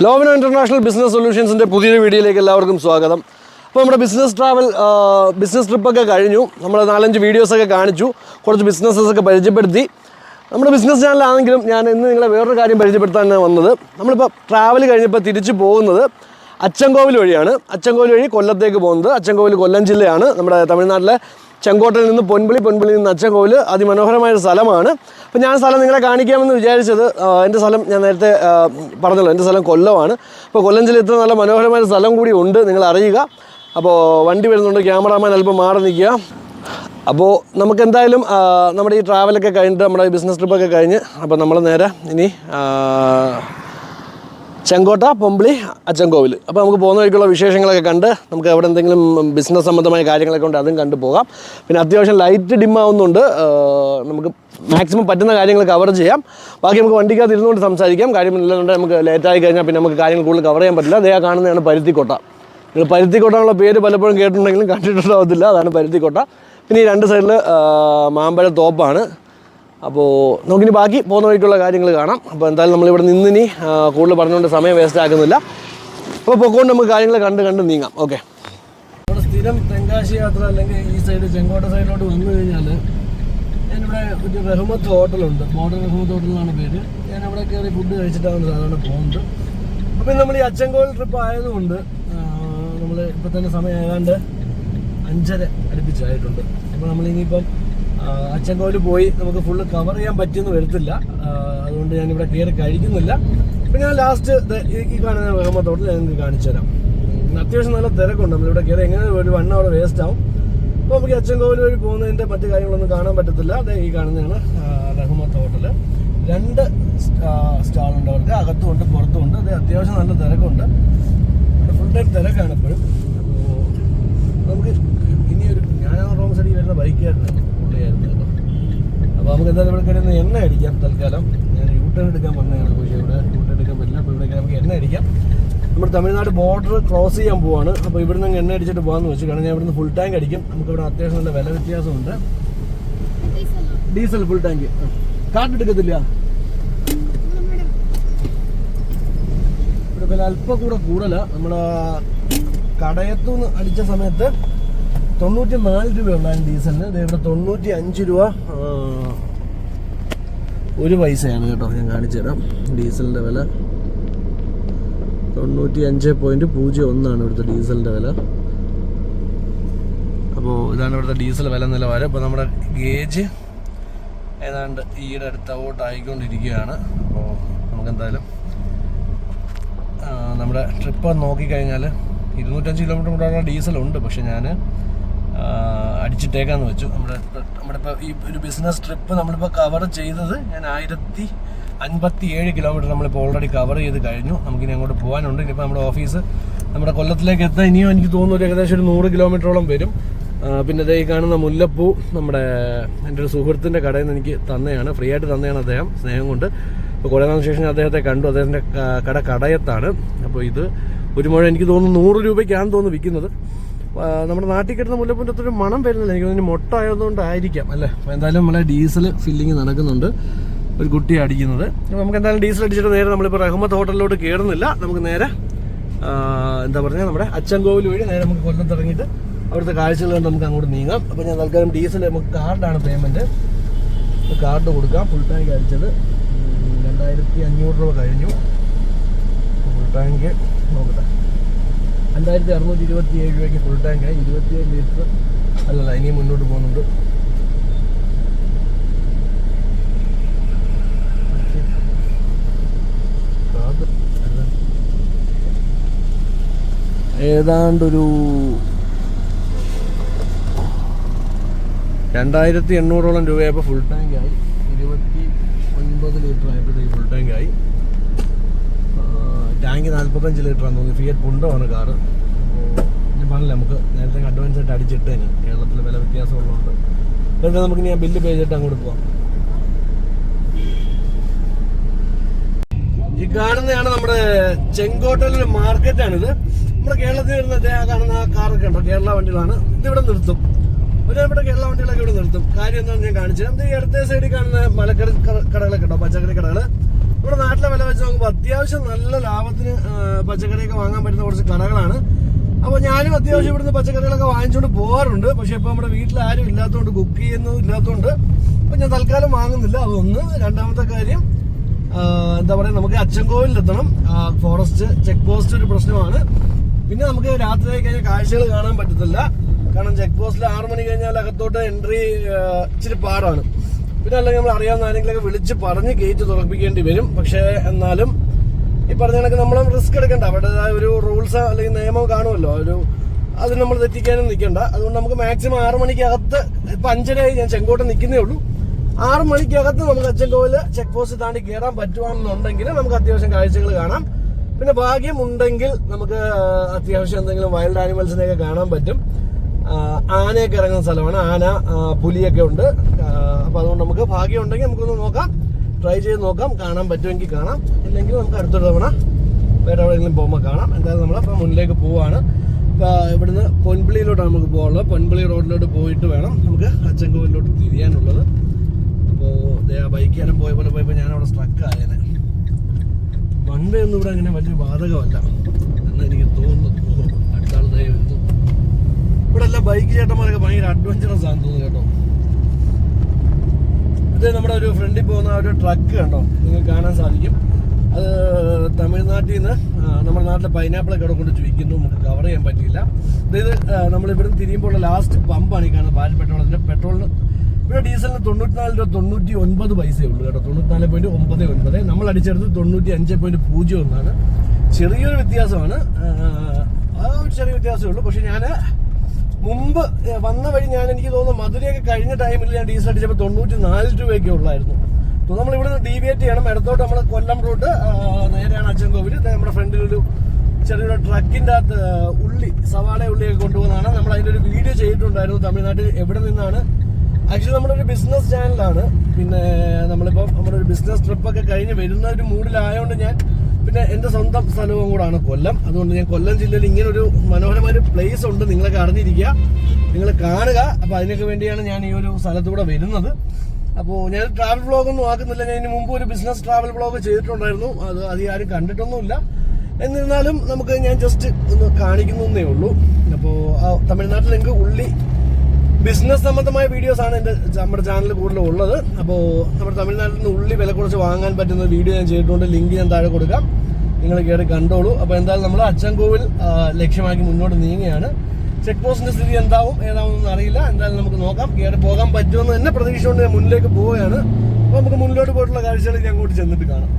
ലോവനോ international business സൊല്യൂഷൻസിൻ്റെ പുതിയൊരു വീഡിയോയിലേക്ക് എല്ലാവർക്കും സ്വാഗതം. അപ്പോൾ നമ്മുടെ ബിസിനസ് ട്രിപ്പൊക്കെ കഴിഞ്ഞു. നമ്മൾ 4-5 വീഡിയോസൊക്കെ കാണിച്ചു, കുറച്ച് ബിസിനസ്സൊക്കെ പരിചയപ്പെടുത്തി. നമ്മുടെ ബിസിനസ് ചാനലാണെങ്കിലും ഞാൻ ഇന്ന് നിങ്ങളെ വേറൊരു കാര്യം പരിചയപ്പെടുത്താനാണ് വന്നത്. നമ്മളിപ്പോൾ ട്രാവൽ കഴിഞ്ഞപ്പോൾ തിരിച്ചു പോകുന്നത് അച്ചൻകോവിൽ വഴിയാണ്. അച്ചൻകോവിൽ വഴി കൊല്ലത്തേക്ക് പോകുന്നത്. അച്ചൻകോവിൽ കൊല്ലം ജില്ലയാണ്, നമ്മുടെ തമിഴ്നാട്ടിലെ ചെങ്കോട്ടയിൽ നിന്ന് പൊൻപുളിയിൽ നിന്ന് അച്ചൻകോവിൽ അതിമനോഹരമായ സ്ഥലമാണ്. അപ്പോൾ ഞാൻ സ്ഥലം നിങ്ങളെ കാണിക്കാമെന്ന് വിചാരിച്ചത്, എൻ്റെ സ്ഥലം ഞാൻ നേരത്തെ പറഞ്ഞല്ലോ, എൻ്റെ സ്ഥലം കൊല്ലമാണ്. അപ്പോൾ കൊല്ലം ജില്ല ഇത്ര നല്ല മനോഹരമായ സ്ഥലം കൂടി ഉണ്ട്, നിങ്ങൾ അറിയുക. അപ്പോൾ വണ്ടി വരുന്നുണ്ട്, ക്യാമറാമാൻ അല്പം മാറി നിൽക്കുക. അപ്പോൾ നമുക്ക് എന്തായാലും നമ്മുടെ ഈ ട്രാവലൊക്കെ കഴിഞ്ഞിട്ട് നമ്മുടെ ബിസിനസ് ട്രിപ്പൊക്കെ കഴിഞ്ഞ് അപ്പോൾ നമ്മൾ നേരെ ഇനി ചെങ്കോട്ട, പൊമ്പിളി, അച്ചൻകോവിൽ. അപ്പോൾ നമുക്ക് പോകുന്ന വഴിക്കുള്ള വിശേഷങ്ങളൊക്കെ കണ്ട് നമുക്ക് അവിടെ എന്തെങ്കിലും ബിസിനസ് സംബന്ധമായ കാര്യങ്ങളൊക്കെ ഉണ്ട്, അതും കണ്ടു പോകാം. പിന്നെ അത്യാവശ്യം ലൈറ്റ് ഡിമ്മാവുന്നുണ്ട്, നമുക്ക് മാക്സിമം പറ്റുന്ന കാര്യങ്ങൾ കവർ ചെയ്യാം. ബാക്കി നമുക്ക് വണ്ടിക്കകത്ത് ഇരുന്നുകൊണ്ട് സംസാരിക്കാം. കാര്യമില്ലാണ്ട് നമുക്ക് ലേറ്റായി കഴിഞ്ഞാൽ പിന്നെ നമുക്ക് കാര്യങ്ങൾ കൂടുതൽ കവർ ചെയ്യാൻ പറ്റില്ല. അതേ കാണുന്നതാണ് പരുത്തിക്കോട്ട. നിങ്ങൾ പരുത്തിക്കോട്ട എന്നുള്ള പേര് പലപ്പോഴും കേട്ടിട്ടുണ്ടെങ്കിലും കണ്ടിട്ടുണ്ടാവത്തില്ല, അതാണ് പരുത്തിക്കോട്ട. പിന്നെ ഈ രണ്ട് സൈഡിൽ മാമ്പഴ തോപ്പാണ്. അപ്പോൾ നമുക്കിനി ബാക്കി പോകുന്ന വഴിക്കുള്ള കാര്യങ്ങൾ കാണാം. അപ്പോൾ എന്തായാലും നമ്മളിവിടെ നിന്നിനി കൂടുതൽ പറഞ്ഞുകൊണ്ട് സമയം വേസ്റ്റ് ആക്കുന്നില്ല. അപ്പോൾ പൊക്കോണ്ട് നമുക്ക് കാര്യങ്ങൾ കണ്ട് നീങ്ങാം. ഓക്കെ, നമ്മുടെ സ്ഥിരം തെങ്കാശി യാത്ര അല്ലെങ്കിൽ ഈ സൈഡ് ചെങ്കോട്ട സൈഡിലോട്ട് വന്നു കഴിഞ്ഞാൽ ഞാനിവിടെ ഒരു റഹ്മത്ത് ഹോട്ടലുണ്ട്, മോഡൽ റഹ്മത്ത് ഹോട്ടൽ എന്നാണ് പേര്. ഞാൻ അവിടെ കയറി ഫുഡ് കഴിച്ചിട്ടാണ് സാധാരണ പോകുന്നത്. അപ്പോൾ നമ്മൾ ഈ അച്ചൻകോവിൽ ട്രിപ്പ് ആയതുകൊണ്ട് നമ്മൾ ഇപ്പോൾ തന്നെ സമയം ഏതാണ്ട് 5:30 അടുപ്പിച്ചായിട്ടുണ്ട്. അപ്പോൾ നമ്മളിനിയിപ്പം അച്ചൻകോവിൽ പോയി നമുക്ക് ഫുള്ള് കവർ ചെയ്യാൻ പറ്റിയെന്ന് വരത്തില്ല, അതുകൊണ്ട് ഞാനിവിടെ കയറി കഴിക്കുന്നില്ല. അപ്പം ഞാൻ ലാസ്റ്റ് ഈ കാണുന്ന റഹ്മത്ത് ഹോട്ടൽ ഞാൻ നിങ്ങൾക്ക് കാണിച്ചു തരാം. അത്യാവശ്യം നല്ല തിരക്കുണ്ട്, നമ്മളിവിടെ കയറി എങ്ങനെ ഒരു 1 hour വേസ്റ്റ് ആവും. അപ്പോൾ നമുക്ക് അച്ചൻകോവിൽ വഴി പോകുന്നതിൻ്റെ മറ്റു കാര്യങ്ങളൊന്നും കാണാൻ പറ്റത്തില്ല. അത് ഈ കാണുന്നതാണ് റഹ്മത്ത് ഹോട്ടൽ. 2 സ്റ്റാളുണ്ട് അവർക്ക്, അകത്തുമുണ്ട് പുറത്തുമുണ്ട്. അത് അത്യാവശ്യം നല്ല തിരക്കുണ്ട്, ഫുൾ ടൈം തിരക്കാണ് എപ്പോഴും. അപ്പോൾ നമുക്ക് ഇനിയൊരു ഞാൻ റോങ് സൈഡിൽ വരുന്ന ബൈക്കായിരുന്നു പുള്ളിയായിരുന്നു കേട്ടോ. അപ്പോൾ നമുക്ക് എന്തായാലും ഇവിടെ കയറി എണ്ണ അടിക്കാം തൽക്കാലം. ഞാൻ യൂട്ടേൺ എടുക്കാൻ വന്നതാണ്, പക്ഷേ ഇവിടെ യൂട്ടേൺ എടുക്കാൻ പറ്റില്ല. അപ്പോൾ ഇവിടെ നമുക്ക് എണ്ണ അടിക്കാം. നമ്മൾ തമിഴ്നാട് ബോർഡർ ക്രോസ് ചെയ്യാൻ പോവാണ്. അപ്പോൾ ഇവിടെ നിന്ന് എണ്ണ അടിച്ചിട്ട് പോകാമെന്ന് വെച്ചു. കാരണം ഞാൻ ഇവിടുന്ന് ഫുൾ ടാങ്ക് അടിക്കും. നമുക്കിവിടെ അത്യാവശ്യം നല്ല വില വ്യത്യാസമുണ്ട്. ഡീസൽ ഫുൾ ടാങ്ക് കാർഡ് എടുക്കത്തില്ല. ഇവിടെ വില അല്പം കൂടെ കൂടുതലാണ്. നമ്മൾ കടയത്തുനിന്ന് അടിച്ച സമയത്ത് 94 രൂപ ഉണ്ടായിരുന്നു ഡീസലിന്. ഇവിടെ 95 രൂപ 1 പൈസയാണ് കേട്ടോ. ഞാൻ കാണിച്ചു തരാം. ഡീസലിൻ്റെ വില 95.01 ഇവിടുത്തെ ഡീസലിൻ്റെ വില. അപ്പോൾ ഇതാണ് ഇവിടുത്തെ ഡീസൽ വില നിലവാരം. അപ്പോൾ നമ്മുടെ ഗേജ് ഏതാണ്ട് ഈയുടെ അടുത്തോട്ട് ആയിക്കൊണ്ടിരിക്കുകയാണ്. അപ്പോൾ നമുക്കെന്തായാലും നമ്മുടെ ട്രിപ്പ് നോക്കിക്കഴിഞ്ഞാൽ 205 കിലോമീറ്റർ കൂടാനുള്ള ഡീസലുണ്ട്. പക്ഷെ ഞാൻ അടിച്ചിട്ടേക്കാന്ന് വെച്ചു. നമ്മളിപ്പോൾ ഈ ഒരു ബിസിനസ് ട്രിപ്പ് നമ്മളിപ്പോൾ കവർ ചെയ്തത് ഞാൻ 1057 കിലോമീറ്റർ നമ്മളിപ്പോൾ ഓൾറെഡി കവർ ചെയ്ത് കഴിഞ്ഞു. നമുക്കിനി അങ്ങോട്ട് പോകാനുണ്ട്. ഇനിയിപ്പോൾ നമ്മുടെ ഓഫീസ് നമ്മുടെ കൊല്ലത്തിലേക്ക് എത്താൻ ഇനിയും എനിക്ക് തോന്നുന്നു ഒരു ഏകദേശം ഒരു 100 കിലോമീറ്ററോളം വരും. പിന്നെ ഈ കാണുന്ന മുല്ലപ്പൂ നമ്മുടെ എൻ്റെ ഒരു സുഹൃത്തിൻ്റെ കടയിൽ നിന്ന് എനിക്ക് തന്നെയാണ്, ഫ്രീ ആയിട്ട് തന്നെയാണ് അദ്ദേഹം, സ്നേഹം കൊണ്ട്. അപ്പോൾ കുറേ നാളിന് ശേഷം അദ്ദേഹത്തെ കണ്ടു. അദ്ദേഹത്തിൻ്റെ കടയത്താണ്. അപ്പോൾ ഇത് ഒരു മുഴം എനിക്ക് തോന്നുന്നു 100 രൂപയ്ക്കാണെന്ന് തോന്നുന്നു വിൽക്കുന്നത്. നമ്മുടെ നാട്ടിൽ കിട്ടുന്ന മുല്ലപ്പൂൻ്റെ അത്ര മണം വരുന്നില്ല, എനിക്ക് തോന്നുന്നു മൊട്ട ആയതുകൊണ്ടായിരിക്കാം അല്ലേ. അപ്പോൾ എന്തായാലും നമ്മളെ ഡീസൽ ഫില്ലിങ് നടക്കുന്നുണ്ട്, ഒരു കുട്ടി അടിക്കുന്നത്. അപ്പോൾ നമുക്ക് എന്തായാലും ഡീസൽ അടിച്ചിട്ട് നേരെ നമ്മളിപ്പോൾ റഹ്മത്ത് ഹോട്ടലിലോട്ട് കയറുന്നില്ല. നമുക്ക് നേരെ എന്താ പറയുക, നമ്മുടെ അച്ചൻകോവിൽ വഴി നേരെ നമുക്ക് കൊല്ലത്ത് ഇറങ്ങിയിട്ട് അവിടുത്തെ കാഴ്ചകൾ കണ്ട് നമുക്ക് അങ്ങോട്ട് നീങ്ങാം. അപ്പോൾ ഞാൻ തൽക്കാലം ഡീസൽ നമുക്ക് കാർഡാണ് പേയ്മെൻറ്റ്, കാർഡ് കൊടുക്കാം. ഫുൾ ടാങ്ക് അടിച്ചത് 2500 രൂപ കഴിഞ്ഞു. ഫുൾ ടാങ്ക് നോക്കട്ടെ, 5627 രൂപയ്ക്ക് ഫുൾ ടാങ്കായി. 27 ലിറ്റർ അല്ലല്ല, ഇനിയും മുന്നോട്ട് പോകുന്നുണ്ട്. ഏതാണ്ടൊരു 2800ഓളം രൂപയായപ്പോൾ ഫുൾ ടാങ്കായി. 29 ലിറ്റർ ആയപ്പോഴത്തേക്ക് ഫുൾ ടാങ്കായി. ടാങ്ക് 45 ലിറ്ററാണെന്ന് തോന്നുന്നു. ഫിയറ്റ് പുണ്ടമാണ് കാറ്. അപ്പോൾ ഞാൻ പറഞ്ഞില്ല, നമുക്ക് നേരത്തെ അഡ്വാൻസ് ആയിട്ട് അടിച്ചിട്ടേന് കേരളത്തിൽ വില വ്യത്യാസമുള്ളതുകൊണ്ട്. എന്നിട്ട് നമുക്ക് ഞാൻ ബില്ല് പേ ചെയ്തിട്ട് അങ്ങോട്ട് പോവാം. ഈ കാണുന്നതാണ് നമ്മുടെ ചെങ്കോട്ടയിലെ മാർക്കറ്റാണിത്. നമ്മുടെ കേരളത്തിൽ വരുന്ന കാണുന്ന കാറൊക്കെ ഉണ്ടോ, കേരള വണ്ടികളാണ്. ഇതിവിടെ നിർത്തും, ഒരുപാട് കേരള വണ്ടികളൊക്കെ ഇവിടെ നിർത്തും. കാര്യം എന്താണെന്ന് ഞാൻ കാണിച്ചു തരാം. ഈ ഇടത്തെ സൈഡിൽ കാണുന്ന മലക്കറി കടകളൊക്കെ ഉണ്ടോ, പച്ചക്കറി കടകൾ. ഇവിടെ നാട്ടിലെ വില വെച്ച് നോക്കുമ്പോൾ അത്യാവശ്യം നല്ല ലാഭത്തിന് പച്ചക്കറിയൊക്കെ വാങ്ങാൻ പറ്റുന്ന കുറച്ച് കടകളാണ്. അപ്പോൾ ഞാനും അത്യാവശ്യം ഇവിടുന്ന് പച്ചക്കറികളൊക്കെ വാങ്ങിച്ചുകൊണ്ട് പോകാറുണ്ട്. പക്ഷെ ഇപ്പോൾ നമ്മുടെ വീട്ടിൽ ആരും ഇല്ലാത്തതുകൊണ്ട്, കുക്ക് ചെയ്യുന്നതും ഇല്ലാത്തതുകൊണ്ട് ഇപ്പം ഞാൻ തൽക്കാലം വാങ്ങുന്നില്ല. അതൊന്ന്. രണ്ടാമത്തെ കാര്യം, എന്താ പറയുക, നമുക്ക് അച്ചൻകോവിലെത്തണം. ഫോറസ്റ്റ് ചെക്ക് പോസ്റ്റ് ഒരു പ്രശ്നമാണ്. പിന്നെ നമുക്ക് രാത്രി ആയി കഴിഞ്ഞാൽ കാഴ്ചകൾ കാണാൻ പറ്റത്തില്ല. കാരണം ചെക്ക് പോസ്റ്റിൽ 6 മണി കഴിഞ്ഞാൽ അകത്തോട്ട് എൻട്രി ഇച്ചിരി പാടാണ്. പിന്നെ അല്ലെങ്കിൽ നമ്മൾ അറിയാവുന്ന ആരെങ്കിലുമൊക്കെ വിളിച്ച് പറഞ്ഞ് ഗേറ്റ് തുറപ്പിക്കേണ്ടി വരും. പക്ഷേ എന്നാലും ഈ പറഞ്ഞ കണക്ക് നമ്മൾ റിസ്ക് എടുക്കണ്ട. അവരുടേതായ ഒരു റൂൾസ് അല്ലെങ്കിൽ നിയമം കാണുമല്ലോ, അത് നമ്മൾ തെറ്റിക്കാനും നിൽക്കണ്ട. അതുകൊണ്ട് നമുക്ക് മാക്സിമം 6 മണിക്കകത്ത്, ഇപ്പം 5:30 ഞാൻ ചെങ്കോട്ട നിൽക്കുന്നേ ഉള്ളൂ, 6 മണിക്കകത്ത് നമുക്ക് അച്ചൻകോവിൽ ചെക്ക് പോസ്റ്റ് താണ്ടി കയറാൻ പറ്റുവാണെന്നുണ്ടെങ്കിൽ നമുക്ക് അത്യാവശ്യം കാഴ്ചകൾ കാണാം. പിന്നെ ഭാഗ്യം ഉണ്ടെങ്കിൽ നമുക്ക് അത്യാവശ്യം എന്തെങ്കിലും വൈൽഡ് ആനിമൽസിനെയൊക്കെ കാണാൻ പറ്റും. ആനയൊക്കെ ഇറങ്ങുന്ന സ്ഥലമാണ്. ആന, പുലിയൊക്കെ ഉണ്ട്. അപ്പോൾ അതുകൊണ്ട് നമുക്ക് ഭാഗ്യം ഉണ്ടെങ്കിൽ നമുക്കൊന്ന് നോക്കാം, ട്രൈ ചെയ്ത് നോക്കാം. കാണാൻ പറ്റുമെങ്കിൽ കാണാം, ഇല്ലെങ്കിൽ നമുക്ക് അടുത്തൊരു തവണ വേറെ എവിടെയെങ്കിലും പോകുമ്പോൾ കാണാം. എന്തായാലും നമ്മളിപ്പോൾ മുന്നിലേക്ക് പോവാണ്. ഇപ്പോൾ ഇവിടുന്ന് പൊൻപിളിയിലോട്ടാണ് നമുക്ക് പോകാനുള്ളത്. പൊൻപിളി റോഡിലോട്ട് പോയിട്ട് വേണം നമുക്ക് അച്ചൻകോവിലോട്ട് തിരിയാനുള്ളത്. അപ്പോൾ ബൈക്ക് ഞാനും പോയപ്പോൾ ഞാനവിടെ സ്ട്രക്ക് ആയേനെ. വൺവേ ഒന്നും ഇവിടെ അങ്ങനെ വലിയ ബാധകമല്ല എന്ന് എനിക്ക് തോന്നുന്നു. അടുത്ത ആൾ വരുന്നു. ഇവിടെ എല്ലാം ബൈക്ക് ചേട്ടന്മാരൊക്കെ ഭയങ്കര അഡ്വഞ്ചറസ് ആണെന്ന് തോന്നുന്നു കേട്ടോ. ഇത് നമ്മുടെ ഒരു ഫ്രണ്ടിൽ പോകുന്ന ഒരു ട്രക്ക് കണ്ടോ, നിങ്ങൾക്ക് കാണാൻ സാധിക്കും. അത് തമിഴ്നാട്ടിൽ നിന്ന് നമ്മുടെ നാട്ടിലെ പൈനാപ്പിളൊക്കെ അവിടെ കൊണ്ട് ചോദിക്കുന്നു. നമുക്ക് കവർ ചെയ്യാൻ പറ്റിയില്ല. അതായത് നമ്മളിവിടുന്ന് തിരിയുമ്പോൾ ലാസ്റ്റ് പമ്പാണ് ഈ കാണുന്നത്, ഭാരത് പെട്രോൾ. അതിൻ്റെ പെട്രോളിന് ഇവിടെ ഡീസലിന് 94 രൂപ 99 പൈസയേ ഉള്ളൂ കേട്ടോ. 94.99. നമ്മൾ അടിച്ചെടുത്ത് 95.01. ചെറിയൊരു വ്യത്യാസമാണ്. ആ ഒരു ചെറിയ വ്യത്യാസമേ ഉള്ളൂ. പക്ഷെ ഞാൻ മുമ്പ് വന്ന വഴി എനിക്ക് തോന്നുന്നു മധുരയൊക്കെ കഴിഞ്ഞ ടൈമിൽ ഞാൻ ഡീസൽ അടിച്ചപ്പോൾ 94 രൂപയൊക്കെ ഉള്ളായിരുന്നു. അപ്പോൾ നമ്മൾ ഇവിടെ നിന്ന് ഡീവിയേറ്റ് ചെയ്യണം. ഇടത്തോട്ട് നമ്മൾ കൊല്ലം റൂട്ട് നേരെയാണ് അച്ചൻകോവിൽ. നമ്മുടെ ഫ്രണ്ടിലൊരു ചെറിയൊരു ട്രക്കിൻ്റെ അകത്ത് സവാള ഉള്ളിയൊക്കെ കൊണ്ടുപോകുന്നതാണ്. നമ്മൾ അതിൻ്റെ ഒരു വീഡിയോ ചെയ്തിട്ടുണ്ടായിരുന്നു. തമിഴ്നാട്ടിൽ എവിടെ നിന്നാണ്. ആക്ച്വലി നമ്മുടെ ഒരു ബിസിനസ് ചാനലാണ്. പിന്നെ നമ്മളിപ്പോൾ നമ്മുടെ ഒരു ബിസിനസ് ട്രിപ്പൊക്കെ കഴിഞ്ഞ് വരുന്ന ഒരു മൂഡിലായതുകൊണ്ട് ഞാൻ, പിന്നെ എൻ്റെ സ്വന്തം സ്ഥലവും കൂടാണ് കൊല്ലം. അതുകൊണ്ട് ഞാൻ കൊല്ലം ജില്ലയിൽ ഇങ്ങനെ ഒരു മനോഹരമായ ഒരു പ്ലേസ് ഉണ്ട്, നിങ്ങളൊക്കെ അറിഞ്ഞിരിക്കുക, നിങ്ങൾ കാണുക. അപ്പോൾ അതിനൊക്കെ വേണ്ടിയാണ് ഞാൻ ഈ ഒരു സ്ഥലത്തൂടെ വരുന്നത്. അപ്പോൾ ഞാൻ ട്രാവൽ വ്ളോഗൊന്നും ആക്കുന്നില്ല. ഞാൻ ഇതിന് മുമ്പ് ഒരു ബിസിനസ് ട്രാവൽ വ്ളോഗ് ചെയ്തിട്ടുണ്ടായിരുന്നു. അത് അധികം ആരും കണ്ടിട്ടൊന്നുമില്ല. എന്നിരുന്നാലും ഞാൻ ജസ്റ്റ് ഒന്ന് കാണിക്കുന്നേ ഉള്ളൂ. അപ്പോൾ തമിഴ്നാട്ടിൽ നിങ്ങൾക്ക് ബിസിനസ് സംബന്ധമായ വീഡിയോസാണ് നമ്മുടെ ചാനലിൽ കൂടുതലും ഉള്ളത്. അപ്പോൾ നമ്മുടെ തമിഴ്നാട്ടിൽ നിന്ന് വില കുറച്ച് വാങ്ങാൻ പറ്റുന്ന വീഡിയോ ഞാൻ ചെയ്തിട്ടുണ്ട്. ലിങ്ക് ഞാൻ താഴെ കൊടുക്കാം, നിങ്ങൾ കയറി കണ്ടോളൂ. അപ്പോൾ എന്തായാലും നമ്മൾ അച്ചൻകോവിൽ ലക്ഷ്യമാക്കി മുന്നോട്ട് നീങ്ങുകയാണ്. ചെക്ക് പോസ്റ്റിന്റെ സ്ഥിതി ഏതാവുമെന്ന് അറിയില്ല. എന്തായാലും നമുക്ക് നോക്കാം. കയറി പോകാൻ പറ്റുമെന്ന് തന്നെ പ്രതീക്ഷ കൊണ്ട് ഞാൻ മുന്നിലേക്ക് പോവുകയാണ്. അപ്പോൾ നമുക്ക് മുന്നിലോട്ട് പോയിട്ടുള്ള കാഴ്ചകൾ ഞാൻ അങ്ങോട്ട് ചെന്നിട്ട് കാണാം.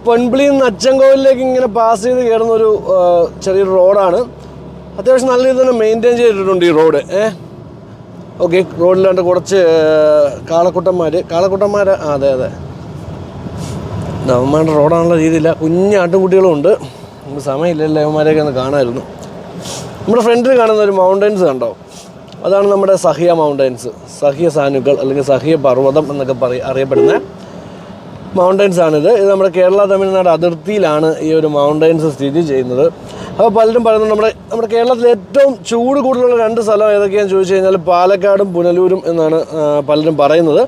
പൊൻപിളിയിൽ നിന്ന് അച്ചൻകോവിലേക്ക് ഇങ്ങനെ പാസ് ചെയ്ത് കയറുന്നൊരു ചെറിയൊരു റോഡാണ്. അത്യാവശ്യം നല്ല രീതിയിൽ തന്നെ മെയിൻറ്റെയിൻ ചെയ്തിട്ടുണ്ട് ഈ റോഡ്. ഓക്കെ, റോഡിലാണ്ട് കുറച്ച് കാളക്കുട്ടന്മാർ അതെ അവന്മാരുടെ റോഡാണുള്ള രീതിയില്ല. കുഞ്ഞ് ആട്ടുംകുട്ടികളും ഉണ്ട്. നമുക്ക് സമയമില്ലല്ലോ അവന്മാരെയൊക്കെ ഒന്ന് കാണാമായിരുന്നു. നമ്മുടെ ഫ്രണ്ടിൽ കാണുന്ന ഒരു മൗണ്ടൻസ് കണ്ടോ, അതാണ് നമ്മുടെ സഹിയ മൗണ്ടൻസ്, സഹിയ സാനുക്കൾ അല്ലെങ്കിൽ സഹിയ പർവ്വതം എന്നൊക്കെ അറിയപ്പെടുന്ന മൗണ്ടൻസ് ആണിത്. ഇത് നമ്മുടെ കേരള തമിഴ്നാട് അതിർത്തിയിലാണ് ഈ ഒരു മൗണ്ടൻസ് സ്ഥിതി ചെയ്യുന്നത്. അപ്പോൾ പലരും പറയുന്നത് നമ്മുടെ കേരളത്തിൽ ഏറ്റവും ചൂട് കൂടുതലുള്ള 2 സ്ഥലം ഏതൊക്കെയാണെന്ന് ചോദിച്ചു കഴിഞ്ഞാൽ പാലക്കാടും പുനലൂരും എന്നാണ് പലരും പറയുന്നത്.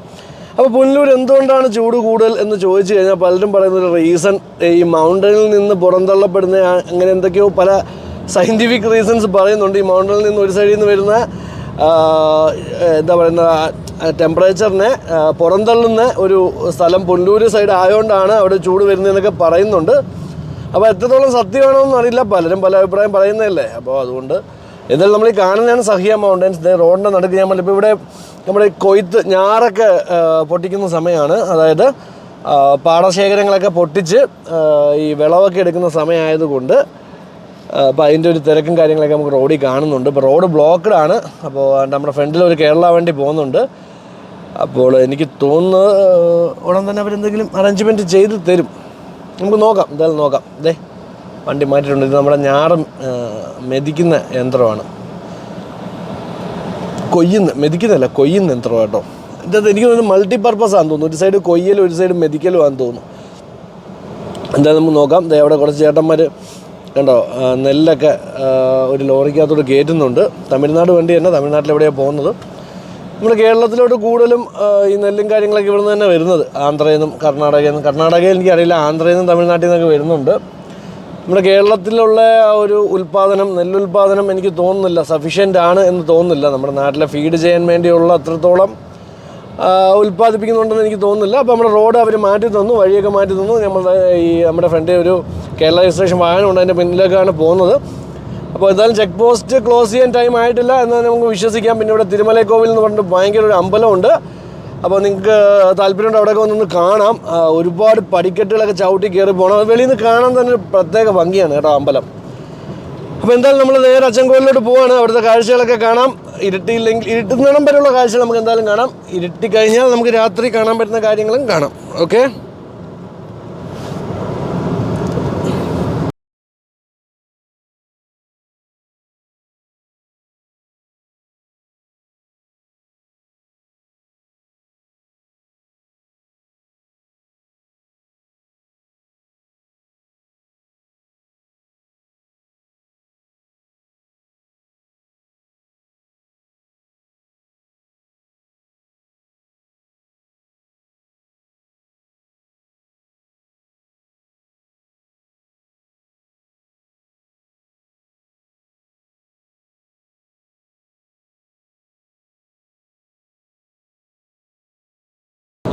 അപ്പോൾ പുനലൂർ എന്തുകൊണ്ടാണ് ചൂട് കൂടുതൽ എന്ന് ചോദിച്ചു കഴിഞ്ഞാൽ പലരും പറയുന്നൊരു റീസൺ ഈ മൗണ്ടനിൽ നിന്ന് പുറന്തള്ളപ്പെടുന്ന അങ്ങനെ എന്തൊക്കെയോ പല സയൻറ്റിഫിക് റീസൺസ് പറയുന്നുണ്ട്. ഈ മൗണ്ടനിൽ നിന്ന് ഒരു സൈഡിൽ നിന്ന് വരുന്ന എന്താ പറയുന്ന ടെമ്പറേച്ചറിനെ പുറന്തള്ളുന്ന ഒരു സ്ഥലം പുനലൂർ സൈഡ് ആയതുകൊണ്ടാണ് അവിടെ ചൂട് വരുന്നതെന്നൊക്കെ പറയുന്നുണ്ട്. അപ്പോൾ എത്രത്തോളം സത്യമാണോന്നും അറിയില്ല, പലരും പല അഭിപ്രായം പറയുന്നതല്ലേ. അപ്പോൾ അതുകൊണ്ട് എന്തായാലും നമ്മൾ ഈ കാണുന്നതാണ് സഹിയ മൗണ്ടൻസ്. റോഡിൻ്റെ നടുക്ക് ഞാൻ ഇപ്പോൾ ഇവിടെ നമ്മുടെ കൊയ്ത്ത് ഞാറൊക്കെ പൊട്ടിക്കുന്ന സമയമാണ്. അതായത് പാടശേഖരങ്ങളൊക്കെ പൊട്ടിച്ച് ഈ വിളവൊക്കെ എടുക്കുന്ന സമയമായതുകൊണ്ട് അപ്പോൾ അതിൻ്റെ ഒരു തിരക്കും കാര്യങ്ങളൊക്കെ നമുക്ക് റോഡിൽ കാണുന്നുണ്ട്. ഇപ്പോൾ റോഡ് ബ്ലോക്ക്ഡാണ്. അപ്പോൾ നമ്മുടെ ഫ്രണ്ടിൽ ഒരു കേരള വണ്ടി പോകുന്നുണ്ട്. അപ്പോൾ എനിക്ക് തോന്നുന്നത് ഉടൻ തന്നെ അവരെന്തെങ്കിലും അറേഞ്ച്മെൻറ്റ് ചെയ്ത് തരും. നമുക്ക് നോക്കാം, എന്തായാലും നോക്കാം. വണ്ടി മാറ്റിയിട്ടുണ്ട്. ഇത് നമ്മുടെ ഞാറ് മെതിക്കുന്ന യന്ത്രമാണ്, കൊയ്യുന്ന യന്ത്രം കേട്ടോ. ഇതിനകത്ത് എനിക്ക് തോന്നുന്നു മൾട്ടിപർപ്പസ് ആണെന്ന് തോന്നുന്നു. ഒരു സൈഡ് കൊയ്യലും ഒരു സൈഡ് മെതിക്കലും ആണെന്ന് തോന്നുന്നു. എന്തായാലും നമുക്ക് നോക്കാം. അവിടെ കുറച്ച് ചേട്ടന്മാർ കണ്ടോ നെല്ലൊക്കെ ഒരു ലോറിക്കകത്തോട് കയറ്റുന്നുണ്ട്. തമിഴ്നാട് വണ്ടി തന്നെ, തമിഴ്നാട്ടിലെവിടെയാണ് പോകുന്നത്. നമ്മുടെ കേരളത്തിലോട്ട് കൂടുതലും ഈ നെല്ലും കാര്യങ്ങളൊക്കെ ഇവിടെ നിന്ന് തന്നെ വരുന്നത്. ആന്ധ്രയിൽ നിന്നും കർണാടകയിൽ എനിക്കറിയില്ല, ആന്ധ്രയിൽ നിന്നും തമിഴ്നാട്ടിൽ നിന്നൊക്കെ വരുന്നുണ്ട്. നമ്മുടെ കേരളത്തിലുള്ള ഒരു നെല്ലുൽപ്പാദനം എനിക്ക് തോന്നുന്നില്ല സഫീഷ്യൻ്റ് ആണ് എന്ന് തോന്നുന്നില്ല. നമ്മുടെ നാട്ടിലെ ഫീഡ് ചെയ്യാൻ വേണ്ടിയുള്ള അത്രത്തോളം ഉൽപ്പാദിപ്പിക്കുന്നുണ്ടെന്ന് എനിക്ക് തോന്നുന്നില്ല. അപ്പോൾ നമ്മുടെ റോഡ് അവർ മാറ്റി തന്നു, വഴിയൊക്കെ മാറ്റി തന്നു. നമ്മുടെ ഫ്രണ്ടിൽ ഒരു കേരള രജിസ്ട്രേഷൻ വാഹനമുണ്ട്, അതിൻ്റെ പിന്നിലേക്കാണ് പോകുന്നത്. അപ്പോൾ എന്തായാലും ചെക്ക് പോസ്റ്റ് ക്ലോസ് ചെയ്യാൻ ടൈം ആയിട്ടില്ല എന്ന് നമുക്ക് വിശ്വസിക്കാം. പിന്നെ ഇവിടെ തിരുമലൈക്കോവിൽ എന്ന് പറഞ്ഞിട്ട് ഭയങ്കര ഒരു അമ്പലമുണ്ട്. അപ്പോൾ നിങ്ങൾക്ക് താല്പര്യമുണ്ട് അവിടെയൊക്കെ വന്നൊന്ന് കാണാം. ഒരുപാട് പടിക്കെട്ടുകളൊക്കെ ചവിട്ടി കയറി പോകണം. അത് വെളിയിൽ നിന്ന് കാണാൻ തന്നെ ഒരു പ്രത്യേക ഭംഗിയാണ് കേട്ടോ അമ്പലം. അപ്പോൾ എന്തായാലും നമ്മൾ നേരെ അച്ചൻകോവിലോട്ട് പോവാണ്. അവിടുത്തെ കാഴ്ചകളൊക്കെ കാണാം. ഇരുട്ടുന്നിടം വരെയുള്ള കാഴ്ചകൾ നമുക്ക് എന്തായാലും കാണാം. ഇരുട്ടി കഴിഞ്ഞാൽ നമുക്ക് രാത്രി കാണാൻ പറ്റുന്ന കാര്യങ്ങളും കാണാം. ഓക്കെ,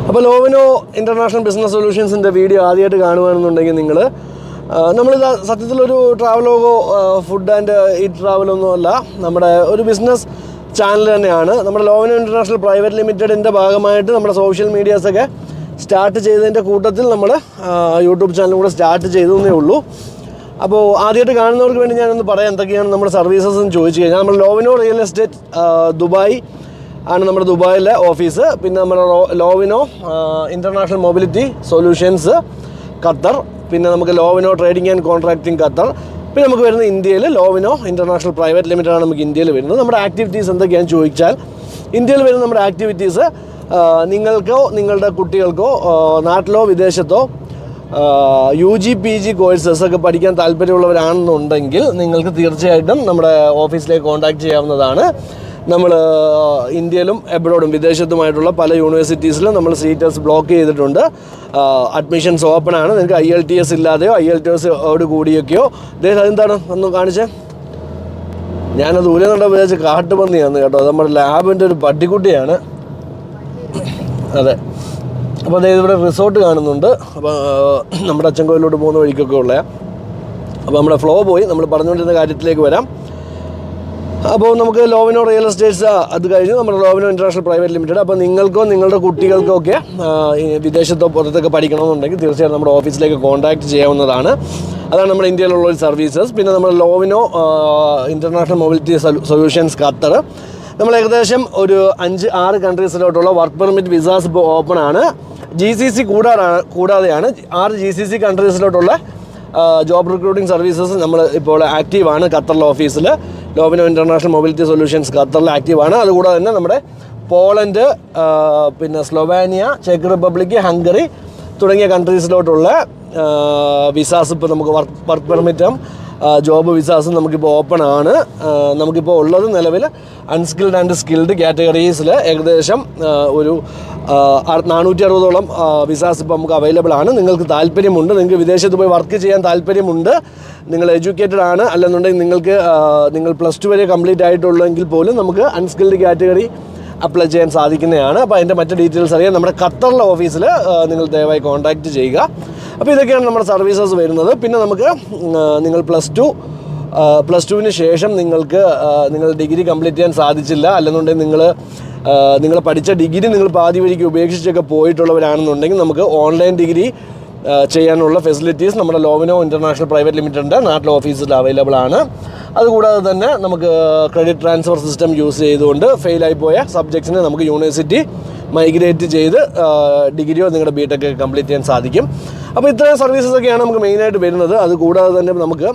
അപ്പോൾ ലോവിനോ ഇൻ്റർനാഷണൽ ബിസിനസ് സൊല്യൂഷൻസിൻ്റെ വീഡിയോ ആദ്യമായിട്ട് കാണുകയാണെന്നുണ്ടെങ്കിൽ നിങ്ങൾ നമ്മളിത് സത്യത്തിലൊരു ട്രാവലോഗോ ഫുഡ് ആൻഡ് ഈറ്റ് ട്രാവലൊന്നും അല്ല, നമ്മുടെ ഒരു ബിസിനസ് ചാനൽ തന്നെയാണ്. നമ്മുടെ ലോവിനോ ഇൻ്റർനാഷണൽ പ്രൈവറ്റ് ലിമിറ്റഡിൻ്റെ ഭാഗമായിട്ട് നമ്മുടെ സോഷ്യൽ മീഡിയാസൊക്കെ സ്റ്റാർട്ട് ചെയ്തതിൻ്റെ കൂട്ടത്തിൽ നമ്മൾ യൂട്യൂബ് ചാനൽ കൂടെ സ്റ്റാർട്ട് ചെയ്തതേ ഉള്ളൂ. അപ്പോൾ ആദ്യമായിട്ട് കാണുന്നവർക്ക് വേണ്ടി ഞാനൊന്ന് പറയാം എന്തൊക്കെയാണ് നമ്മുടെ സർവീസസ് എന്ന് ചോദിച്ചു കഴിഞ്ഞാൽ, നമ്മൾ ലോവിനോ റിയൽ എസ്റ്റേറ്റ് ദുബായ് ആണ് നമ്മുടെ ദുബായിലെ ഓഫീസ്. പിന്നെ നമ്മുടെ Lovino international mobility solutions Qatar, പിന്നെ നമുക്ക് Lovlina trading and contracting Qatar, പിന്നെ നമുക്ക് വരുന്ന ഇന്ത്യയിൽ ലോവിനോ ഇൻ്റർനാഷണൽ പ്രൈവറ്റ് ലിമിറ്റഡാണ് നമുക്ക് ഇന്ത്യയിൽ വരുന്നത്. നമ്മുടെ ആക്ടിവിറ്റീസ് എന്തൊക്കെയാണെന്ന് ചോദിച്ചാൽ, ഇന്ത്യയിൽ വരുന്ന നമ്മുടെ ആക്ടിവിറ്റീസ് നിങ്ങൾക്കോ നിങ്ങളുടെ കുട്ടികൾക്കോ നാട്ടിലോ വിദേശത്തോ UG PG കോഴ്സസൊക്കെ പഠിക്കാൻ താല്പര്യമുള്ളവരാണെന്നുണ്ടെങ്കിൽ നിങ്ങൾക്ക് തീർച്ചയായിട്ടും നമ്മുടെ ഓഫീസിലേക്ക് കോൺടാക്റ്റ് ചെയ്യാവുന്നതാണ്. നമ്മൾ ഇന്ത്യയിലും എബ്രോഡും വിദേശത്തുമായിട്ടുള്ള പല യൂണിവേഴ്സിറ്റീസിലും നമ്മൾ സീറ്റേഴ്സ് ബ്ലോക്ക് ചെയ്തിട്ടുണ്ട്. അഡ്മിഷൻസ് ഓപ്പൺ ആണ്. നിങ്ങൾക്ക് IELTS ഇല്ലാതെയോ IELTS കൂടിയൊക്കെയോ അതെന്താണ് ഒന്ന് കാണിച്ചേ. ഞാനത് ഉരുന്നുണ്ടോ വിചാരിച്ച് കാട്ടുപന്നിയാണ് കേട്ടോ. അത് നമ്മുടെ ലാബിൻ്റെ ഒരു പട്ടിക്കുട്ടിയാണ്. അതെ, അപ്പോൾ അതായത് ഇവിടെ റിസോർട്ട് കാണുന്നുണ്ട്. അപ്പോൾ നമ്മുടെ അച്ചൻകോവിലോട്ട് പോകുന്ന വഴിക്കൊക്കെ ഉള്ള. അപ്പോൾ നമ്മുടെ ഫ്ലോ പോയി നമ്മൾ പറഞ്ഞുകൊണ്ടിരുന്ന കാര്യത്തിലേക്ക് വരാം. അപ്പോൾ നമുക്ക് ലോവിനോ റിയൽ എസ്റ്റേറ്റ്സ് അത് കഴിഞ്ഞ് നമ്മുടെ ലോവിനോ ഇൻ്റർനാഷണൽ പ്രൈവറ്റ് ലിമിറ്റഡ്. അപ്പോൾ നിങ്ങൾക്കോ നിങ്ങളുടെ കുട്ടികൾക്കോ ഒക്കെ വിദേശത്തോ പുറത്തൊക്കെ പഠിക്കണമെന്നുണ്ടെങ്കിൽ തീർച്ചയായും നമ്മുടെ ഓഫീസിലേക്ക് കോൺടാക്റ്റ് ചെയ്യാവുന്നതാണ്. അതാണ് നമ്മുടെ ഇന്ത്യയിലുള്ള ഒരു സർവീസസ്. പിന്നെ നമ്മുടെ Lovino international mobility solutions Qatar, നമ്മൾ ഏകദേശം ഒരു 5-6 കൺട്രീസിലോട്ടുള്ള വർക്ക് പെർമിറ്റ് വിസാസ് ഇപ്പോൾ ഓപ്പൺ ആണ്. GCC കൂടാതെയാണ് 6 GCC കൺട്രീസിലോട്ടുള്ള ജോബ് റിക്രൂട്ടിംഗ് സർവീസസ് നമ്മൾ ഇപ്പോൾ ആക്റ്റീവാണ് ഖത്തറിലെ ഓഫീസിൽ. ലോവിനോ ഇൻ്റർനാഷണൽ മൊബിലിറ്റി സൊല്യൂഷൻസ് ഖത്തറിൽ ആക്റ്റീവാണ്. അതുകൂടാതെ തന്നെ നമ്മുടെ പോളണ്ട്, പിന്നെ സ്ലൊവാനിയ, ചെക്ക് റിപ്പബ്ലിക്, ഹംഗറി തുടങ്ങിയ കൺട്രീസിലോട്ടുള്ള വിസാസ് ഇപ്പോൾ നമുക്ക് വർക്ക് പെർമിറ്റും ജോബ് വിസാസും നമുക്കിപ്പോൾ ഓപ്പൺ ആണ്. നമുക്കിപ്പോൾ ഉള്ളത് നിലവിൽ അൺസ്കിൽഡ് ആൻഡ് സ്കിൽഡ് കാറ്റഗറീസിൽ ഏകദേശം ഒരു 460ഓളം വിസാസ് ഇപ്പോൾ നമുക്ക് അവൈലബിൾ ആണ്. നിങ്ങൾക്ക് താല്പര്യമുണ്ട്, നിങ്ങൾക്ക് വിദേശത്ത് പോയി വർക്ക് ചെയ്യാൻ താല്പര്യമുണ്ട്, നിങ്ങൾ എഡ്യൂക്കേറ്റഡ് ആണ്, അല്ലെന്നുണ്ടെങ്കിൽ നിങ്ങൾ +2 വരെ കംപ്ലീറ്റ് ആയിട്ടുള്ളെങ്കിൽ പോലും നമുക്ക് അൺസ്കിൽഡ് കാറ്റഗറി അപ്ലൈ ചെയ്യാൻ സാധിക്കുന്നതാണ്. അപ്പോൾ അതിൻ്റെ മറ്റ് ഡീറ്റെയിൽസ് അറിയാൻ നമ്മുടെ ഖത്തറിലെ ഓഫീസിൽ നിങ്ങൾ ദയവായി കോൺടാക്റ്റ് ചെയ്യുക. അപ്പോൾ ഇതൊക്കെയാണ് നമ്മുടെ സർവീസസ് വരുന്നത്. പിന്നെ നമുക്ക് നിങ്ങൾ +2-ന് ശേഷം നിങ്ങൾ ഡിഗ്രി കംപ്ലീറ്റ് ചെയ്യാൻ സാധിച്ചില്ല, അല്ലെന്നുണ്ടെങ്കിൽ നിങ്ങൾ പഠിച്ച ഡിഗ്രി നിങ്ങൾ പാതി വഴിക്ക് ഉപേക്ഷിച്ചൊക്കെ പോയിട്ടുള്ളവരാണെന്നുണ്ടെങ്കിൽ നമുക്ക് ഓൺലൈൻ ഡിഗ്രി ചെയ്യാനുള്ള ഫെസിലിറ്റീസ് നമ്മുടെ ലോവിനോ ഇൻ്റർനാഷണൽ പ്രൈവറ്റ് ലിമിറ്റഡിൻ്റെ നാട്ടിലെ ഓഫീസിൽ അവൈലബിൾ ആണ്. അതുകൂടാതെ തന്നെ നമുക്ക് ക്രെഡിറ്റ് ട്രാൻസ്ഫർ സിസ്റ്റം യൂസ് ചെയ്തുകൊണ്ട് ഫെയിലായി പോയ സബ്ജക്ട്സിനെ നമുക്ക് യൂണിവേഴ്സിറ്റി മൈഗ്രേറ്റ് ചെയ്ത് ഡിഗ്രിയോ നിങ്ങളുടെ BTech കംപ്ലീറ്റ് ചെയ്യാൻ സാധിക്കും. അപ്പോൾ ഇത്രയും സർവീസസൊക്കെയാണ് നമുക്ക് മെയിനായിട്ട് വരുന്നത്. അതുകൂടാതെ തന്നെ നമുക്ക്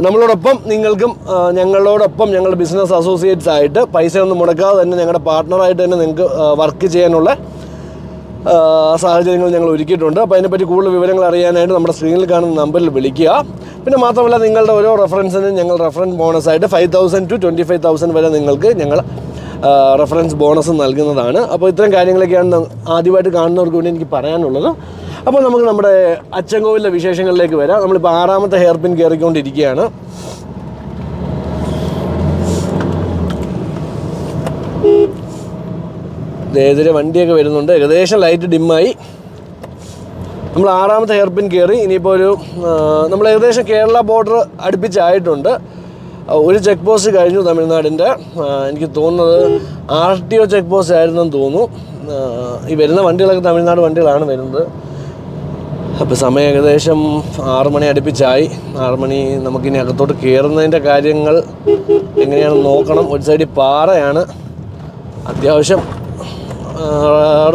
നമ്മളോടൊപ്പം നിങ്ങൾക്കും ഞങ്ങളോടൊപ്പം ഞങ്ങളുടെ ബിസിനസ് അസോസിയേറ്റ്സ് ആയിട്ട് പൈസ ഒന്നും മുടക്കാതെ തന്നെ ഞങ്ങളുടെ പാർട്ട്ണറായിട്ട് തന്നെ നിങ്ങൾക്ക് വർക്ക് ചെയ്യാനുള്ള സാഹചര്യങ്ങൾ ഞങ്ങൾ ഒരുക്കിയിട്ടുണ്ട്. അപ്പോൾ അതിനെപ്പറ്റി കൂടുതൽ വിവരങ്ങൾ അറിയാനായിട്ട് നമ്മുടെ സ്ക്രീനിൽ കാണുന്ന നമ്പറിൽ വിളിക്കുക. പിന്നെ മാത്രമല്ല നിങ്ങളുടെ ഓരോ റെഫറൻസിനും ഞങ്ങൾ റെഫറൻസ് ബോണസായിട്ട് 5,000 to 25,000 വരെ നിങ്ങൾക്ക് ഞങ്ങൾ റെഫറൻസ് ബോണസ് നൽകുന്നതാണ്. അപ്പോൾ ഇത്തരം കാര്യങ്ങളൊക്കെയാണ് ആദ്യമായിട്ട് കാണുന്നവർക്ക് വേണ്ടി എനിക്ക് പറയാനുള്ളത്. അപ്പോൾ നമുക്ക് നമ്മുടെ അച്ചൻകോവിലിലെ വിശേഷങ്ങളിലേക്ക് വരാം. നമ്മളിപ്പോൾ 6ാമത്തെ ഹെയർ പിൻ കയറിക്കൊണ്ടിരിക്കുകയാണ്. എതിരെ വണ്ടിയൊക്കെ വരുന്നുണ്ട്. ഏകദേശം ലൈറ്റ് ഡിമ്മായി. നമ്മൾ 6ാമത്തെ ഹെയർ പിൻ കയറി. ഇനിയിപ്പോൾ നമ്മൾ ഏകദേശം കേരള ബോർഡർ അടുപ്പിച്ചായിട്ടുണ്ട്. ഒരു ചെക്ക് പോസ്റ്റ് കഴിഞ്ഞു തമിഴ്നാടിൻ്റെ. എനിക്ക് തോന്നുന്നത് RTO ചെക്ക് പോസ്റ്റ് ആയിരുന്നെന്ന് തോന്നുന്നു. ഈ വരുന്ന വണ്ടികളൊക്കെ തമിഴ്നാട് വണ്ടികളാണ് വരുന്നത്. അപ്പോൾ സമയം ഏകദേശം 6 മണി അടുപ്പിച്ചായി. 6 മണി നമുക്കിനി അകത്തോട്ട് കയറുന്നതിൻ്റെ കാര്യങ്ങൾ എങ്ങനെയാണെന്ന് നോക്കണം. ഒരു സൈഡിൽ പാറയാണ്, അത്യാവശ്യം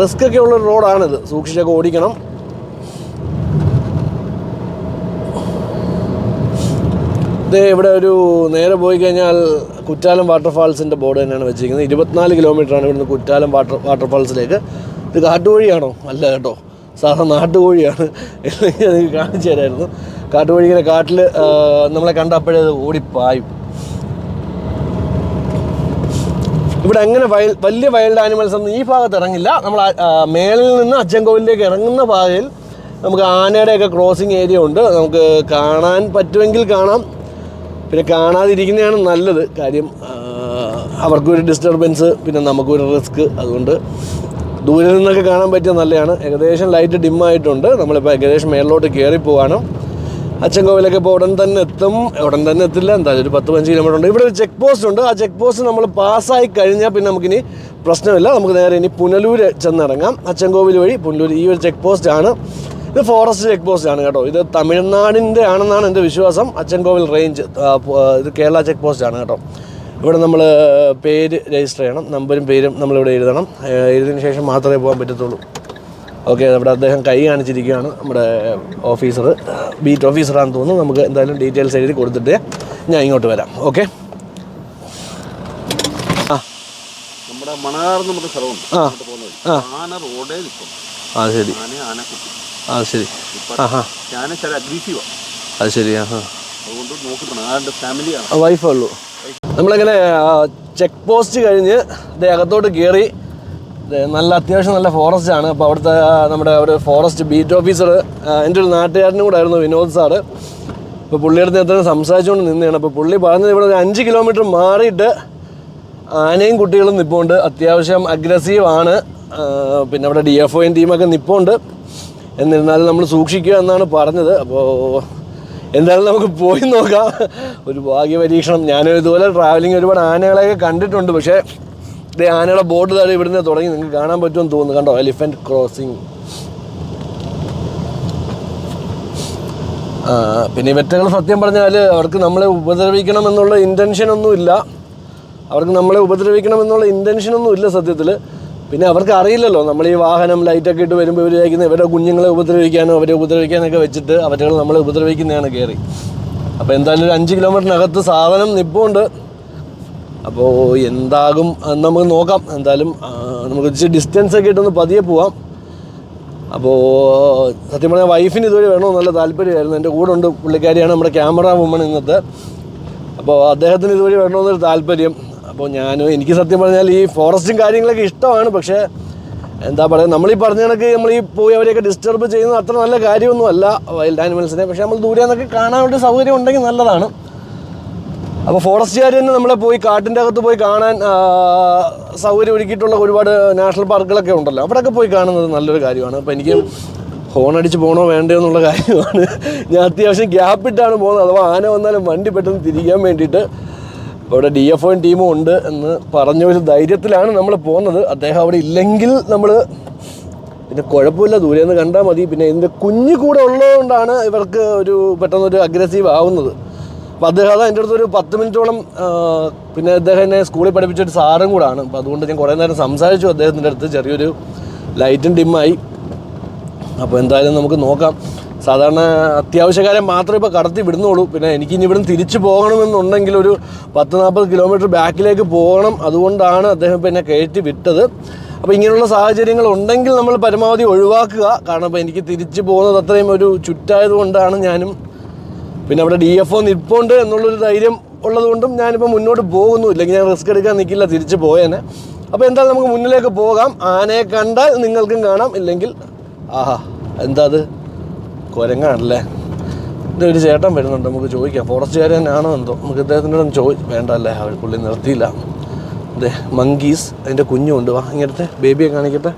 റിസ്ക് ഒക്കെ ഉള്ളൊരു റോഡാണിത്, സൂക്ഷിച്ചൊക്കെ ഓടിക്കണം. ഇവിടെ ഒരു നേരെ പോയി കഴിഞ്ഞാൽ കുറ്റാലം വാട്ടർഫാൾസിൻ്റെ ബോർഡ് തന്നെയാണ് വെച്ചിരിക്കുന്നത്. 24 കിലോമീറ്ററാണ് ഇവിടുന്ന് കുറ്റാലം വാട്ടർഫാൾസിലേക്ക്. ഇത് കാട്ടുവഴിയാണോ? അല്ല കേട്ടോ, സാധാരണ നാട്ടുകോഴിയാണ്. എനിക്ക് കാണിച്ചു തരായിരുന്നു. കാട്ടുകോഴി ഇങ്ങനെ കാട്ടിൽ നമ്മളെ കണ്ടപ്പോഴേ അത് ഓടിപ്പായും. ഇവിടെ അങ്ങനെ വലിയ വൈൽഡ് ആനിമൽസ് ഒന്നും ഈ ഭാഗത്ത് ഇറങ്ങില്ല. നമ്മൾ മേളിൽ നിന്ന് അച്ചൻകോവിലേക്ക് ഇറങ്ങുന്ന പാതയിൽ നമുക്ക് ആനയുടെയൊക്കെ ക്രോസിങ് ഏരിയ ഉണ്ട്. നമുക്ക് കാണാൻ പറ്റുമെങ്കിൽ കാണാം, പിന്നെ കാണാതിരിക്കുന്നതാണ് നല്ലത്. കാര്യം അവർക്കൊരു ഡിസ്റ്റർബൻസ്, പിന്നെ നമുക്കൊരു റിസ്ക്. അതുകൊണ്ട് ദൂരെ നിന്നൊക്കെ കാണാൻ പറ്റിയത് നല്ലതാണ്. ഏകദേശം ലൈറ്റ് ഡിമ്മായിട്ടുണ്ട്. നമ്മളിപ്പോൾ ഏകദേശം മേളിലോട്ട് കയറിപ്പോവാണ്. അച്ചൻകോവിലൊക്കെ ഇപ്പോൾ ഉടൻ തന്നെ എത്തില്ല, എന്തായാലും ഒരു 10-15 കിലോമീറ്റർ ഉണ്ട്. ഇവിടെ ഒരു ചെക്ക് പോസ്റ്റ് ഉണ്ട്. ആ ചെക്ക് പോസ്റ്റ് നമ്മൾ പാസ്സായി കഴിഞ്ഞാൽ പിന്നെ നമുക്കിനി പ്രശ്നമില്ല. നമുക്ക് നേരെ ഇനി പുനലൂർ ചെന്നിറങ്ങാം. അച്ചൻകോവിൽ വഴി പുനലൂർ. ഈ ഒരു ചെക്ക് പോസ്റ്റ് ആണ്. ഇത് ഫോറസ്റ്റ് ചെക്ക് പോസ്റ്റ് ആണ് കേട്ടോ. ഇത് തമിഴ്നാടിൻ്റെ ആണെന്നാണ് എൻ്റെ വിശ്വാസം. അച്ചൻകോവിൽ റേഞ്ച്, ഇത് കേരള ചെക്ക് പോസ്റ്റ് ആണ് കേട്ടോ. ഇവിടെ നമ്മൾ പേര് രജിസ്റ്റർ ചെയ്യണം, നമ്പരും പേരും നമ്മളിവിടെ എഴുതണം. എഴുതിയതിന് ശേഷം മാത്രമേ പോകാൻ പറ്റത്തുള്ളൂ. ഓക്കെ, അവിടെ അദ്ദേഹം കൈ കാണിച്ചിരിക്കുകയാണ്, നമ്മുടെ ഓഫീസർ, ബീറ്റ് ഓഫീസറാണെന്ന് തോന്നുന്നു. നമുക്ക് എന്തായാലും ഡീറ്റെയിൽസ് എഴുതി കൊടുത്തിട്ട് ഞാൻ ഇങ്ങോട്ട് വരാം. ഓക്കെ, നമ്മുടെ മണാർന്ന് നമുക്ക് സ്ഥലമുണ്ട്. ആന റോഡേ നിൽക്കും. ആ ശരി, ആ ശരി. അത് ശരി. അതുകൊണ്ട് നോക്കി ഫാമിലിയാണ്, വൈഫേ ഉള്ളൂ. നമ്മളിങ്ങനെ ചെക്ക് പോസ്റ്റ് കഴിഞ്ഞ് അകത്തോട്ട് കയറി. നല്ല അത്യാവശ്യം നല്ല ഫോറസ്റ്റ് ആണ്. അപ്പോൾ അവിടുത്തെ നമ്മുടെ ഒരു ഫോറസ്റ്റ് ബീറ്റ് ഓഫീസർ എൻ്റെ ഒരു നാട്ടുകാരനും കൂടെ ആയിരുന്നു, വിനോദ് സാറ്. ഇപ്പോൾ പുള്ളിയുടെ അടുത്ത് സംസാരിച്ചുകൊണ്ട് നിന്നതാണ്. അപ്പോൾ പുള്ളി പറഞ്ഞത് ഇവിടെ ഒരു 5 കിലോമീറ്റർ മാറിയിട്ട് ആനയും കുട്ടികളും നിൽപ്പുണ്ട്. അത്യാവശ്യം അഗ്രസീവാണ്. പിന്നെ അവിടെ DFO ടീമൊക്കെ നിൽപ്പുണ്ട്. എന്നിരുന്നാലും നമ്മൾ സൂക്ഷിക്കുക എന്നാണ് പറഞ്ഞത്. അപ്പോൾ എന്തായാലും നമുക്ക് പോയി നോക്കാം. ഒരു ഭാഗ്യ പരീക്ഷണം. ഞാനും ഇതുപോലെ ട്രാവലിംഗ് ഒരുപാട് ആനകളെയൊക്കെ കണ്ടിട്ടുണ്ട്. പക്ഷേ ഇതേ ആനയുടെ ബോർഡ് താഴെ ഇവിടുന്ന് തുടങ്ങി, നിങ്ങൾക്ക് കാണാൻ പറ്റുമെന്ന് തോന്നുന്നു. കണ്ടോ, എലിഫൻറ്റ് ക്രോസിങ്. പിന്നെ ഇവറ്റകൾ സത്യം പറഞ്ഞാൽ അവർക്ക് നമ്മളെ ഉപദ്രവിക്കണം എന്നുള്ള ഇൻറ്റൻഷനൊന്നുമില്ല. സത്യത്തിൽ. പിന്നെ അവർക്ക് അറിയില്ലല്ലോ, നമ്മൾ ഈ വാഹനം ലൈറ്റൊക്കെ ഇട്ട് വരുമ്പോൾ ഇവർ കഴിക്കുന്ന ഇവരുടെ കുഞ്ഞുങ്ങളെ ഉപദ്രവിക്കാനൊക്കെ വെച്ചിട്ട് അവറ്റകൾ നമ്മളെ ഉപദ്രവിക്കുന്നതാണ് കയറി. അപ്പോൾ എന്തായാലും ഒരു 5 കിലോമീറ്ററിനകത്ത് സാധനം നിൽപ്പുണ്ട്. അപ്പോൾ എന്താകും എന്ന് നമുക്ക് നോക്കാം. എന്തായാലും നമുക്ക് ഇച്ചിരി ഡിസ്റ്റൻസൊക്കെ ഇട്ടൊന്ന് പതിയെ പോവാം. അപ്പോൾ സത്യം പറഞ്ഞാൽ വൈഫിന് ഇതുവഴി വേണമെന്ന് നല്ല താല്പര്യമായിരുന്നു. എൻ്റെ കൂടെ ഉണ്ട് പുള്ളിക്കാരിയാണ് നമ്മുടെ ക്യാമറ വുമൺ ഇന്നത്തെ. അപ്പോൾ അദ്ദേഹത്തിന് ഇതുവഴി വേണമെന്നൊരു താല്പര്യം. അപ്പോൾ എനിക്ക് സത്യം പറഞ്ഞാൽ ഈ ഫോറസ്റ്റും കാര്യങ്ങളൊക്കെ ഇഷ്ടമാണ്. പക്ഷേ എന്താ പറയുക, നമ്മളീ പറഞ്ഞ കണക്ക് നമ്മളീ പോയി അവരെയൊക്കെ ഡിസ്റ്റർബ് ചെയ്യുന്നത് അത്ര നല്ല കാര്യമൊന്നും അല്ല വൈൽഡ് ആനിമൽസിനെ. പക്ഷേ നമ്മൾ ദൂരെ നിന്നൊക്കെ കാണാൻ വേണ്ടി സൗകര്യം ഉണ്ടെങ്കിൽ നല്ലതാണ്. അപ്പോൾ ഫോറസ്റ്റുകാർ തന്നെ നമ്മളെ പോയി കാട്ടിൻ്റെ അകത്ത് പോയി കാണാൻ സൗകര്യം ഒരുക്കിയിട്ടുള്ള ഒരുപാട് നാഷണൽ പാർക്കുകളൊക്കെ ഉണ്ടല്ലോ, അവിടെയൊക്കെ പോയി കാണുന്നത് നല്ലൊരു കാര്യമാണ്. അപ്പോൾ എനിക്ക് ഹോണടിച്ച് പോകണോ വേണ്ടയോ എന്നുള്ള കാര്യമാണ്. ഞാൻ അത്യാവശ്യം ഗ്യാപ്പിട്ടാണ് പോകുന്നത്, അഥവാ ആന വന്നാലും വണ്ടി പെട്ടെന്ന് തിരിക്കാൻ വേണ്ടിയിട്ട്. അവിടെ DFO ടീമും ഉണ്ട് എന്ന് പറഞ്ഞ ഒരു ധൈര്യത്തിലാണ് നമ്മൾ പോകുന്നത്. അദ്ദേഹം അവിടെ ഇല്ലെങ്കിൽ നമ്മൾ പിന്നെ കുഴപ്പമില്ല, ദൂരെ നിന്ന് കണ്ടാൽ മതി. പിന്നെ ഇതിൻ്റെ കുഞ്ഞ് കൂടെ ഉള്ളതുകൊണ്ടാണ് ഇവർക്ക് പെട്ടെന്നൊരു അഗ്രസീവ് ആവുന്നത്. അപ്പോൾ അദ്ദേഹം എൻ്റെ അടുത്തൊരു 10 മിനിറ്റോളം, പിന്നെ അദ്ദേഹം എന്നെ സ്കൂളിൽ പഠിപ്പിച്ചൊരു സാറും കൂടാണ്. അപ്പോൾ അതുകൊണ്ട് ഞാൻ കുറേ നേരം സംസാരിച്ചു അദ്ദേഹത്തിൻ്റെ അടുത്ത്. ചെറിയൊരു ലൈറ്റും ഡിമ്മായി. അപ്പോൾ എന്തായാലും നമുക്ക് നോക്കാം. സാധാരണ അത്യാവശ്യക്കാരെ മാത്രമേ ഇപ്പോൾ കടത്തി വിടുന്നുള്ളൂ. പിന്നെ എനിക്കിനി ഇവിടുന്ന് തിരിച്ചു പോകണമെന്നുണ്ടെങ്കിൽ ഒരു 10-40 കിലോമീറ്റർ ബാക്കിലേക്ക് പോകണം. അതുകൊണ്ടാണ് അദ്ദേഹം ഇപ്പോൾ എന്നെ കയറ്റി വിട്ടത്. അപ്പോൾ ഇങ്ങനെയുള്ള സാഹചര്യങ്ങൾ ഉണ്ടെങ്കിൽ നമ്മൾ പരമാവധി ഒഴിവാക്കുക. കാരണം ഇപ്പോൾ എനിക്ക് തിരിച്ചു പോകുന്നത് അത്രയും ഒരു ചുറ്റായതുകൊണ്ടാണ് ഞാനും. പിന്നെ അവിടെ DFO നിൽപ്പുണ്ട് എന്നുള്ളൊരു ധൈര്യം ഉള്ളതുകൊണ്ടും ഞാനിപ്പോൾ മുന്നോട്ട് പോകുന്നു. ഇല്ലെങ്കിൽ ഞാൻ റിസ്ക് എടുക്കാൻ നിൽക്കില്ല, തിരിച്ച് പോയേനെ. അപ്പോൾ എന്തായാലും നമുക്ക് മുന്നിലേക്ക് പോകാം. ആനയെ കണ്ടാൽ നിങ്ങൾക്കും കാണാം, ഇല്ലെങ്കിൽ എന്താ അത് കുരങ്ങാണല്ലേ. ഇതൊരു ചേട്ടൻ വരുന്നുണ്ട്, നമുക്ക് ചോദിക്കാം. ഫോറസ്റ്റുകാർ തന്നെയാണോ എന്തോ, നമുക്ക് ഇദ്ദേഹത്തിൻ്റെ വേണ്ടല്ലേ, അവർ പുള്ളി നിർത്തിയില്ല. അതെ, മങ്കീസ്, അതിൻ്റെ കുഞ്ഞുണ്ട്. വാ ഇങ്ങനത്തെ ബേബിയെ കാണിക്കട്ടെ.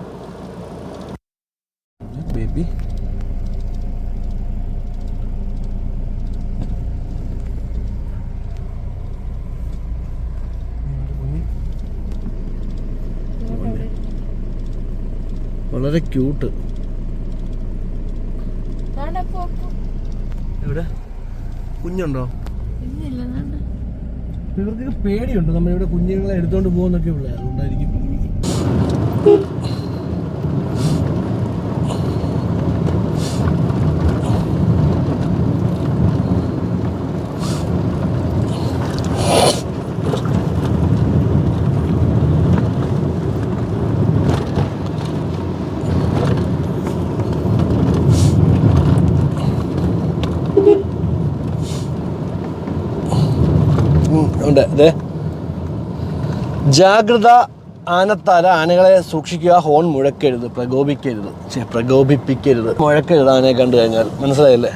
ബേബി വളരെ ക്യൂട്ട്. എവിടെ കുഞ്ഞുണ്ടോ? ഇവർക്ക് പേടിയുണ്ട് നമ്മളിവിടെ കുഞ്ഞുങ്ങളെ എടുത്തോണ്ട് പോകുന്നൊക്കെ ഉള്ളത്, അതുകൊണ്ടായിരിക്കും. ഉണ്ട് അതെ. ജാഗ്രത ആനത്താര, ആനകളെ സൂക്ഷിക്കുക, ഹോൺ മുഴക്കരുത്, പ്രകോപിപ്പിക്കരുത്. മുഴക്കരുത് ആനയെ കണ്ടു കഴിഞ്ഞാൽ, മനസ്സിലായല്ലേ?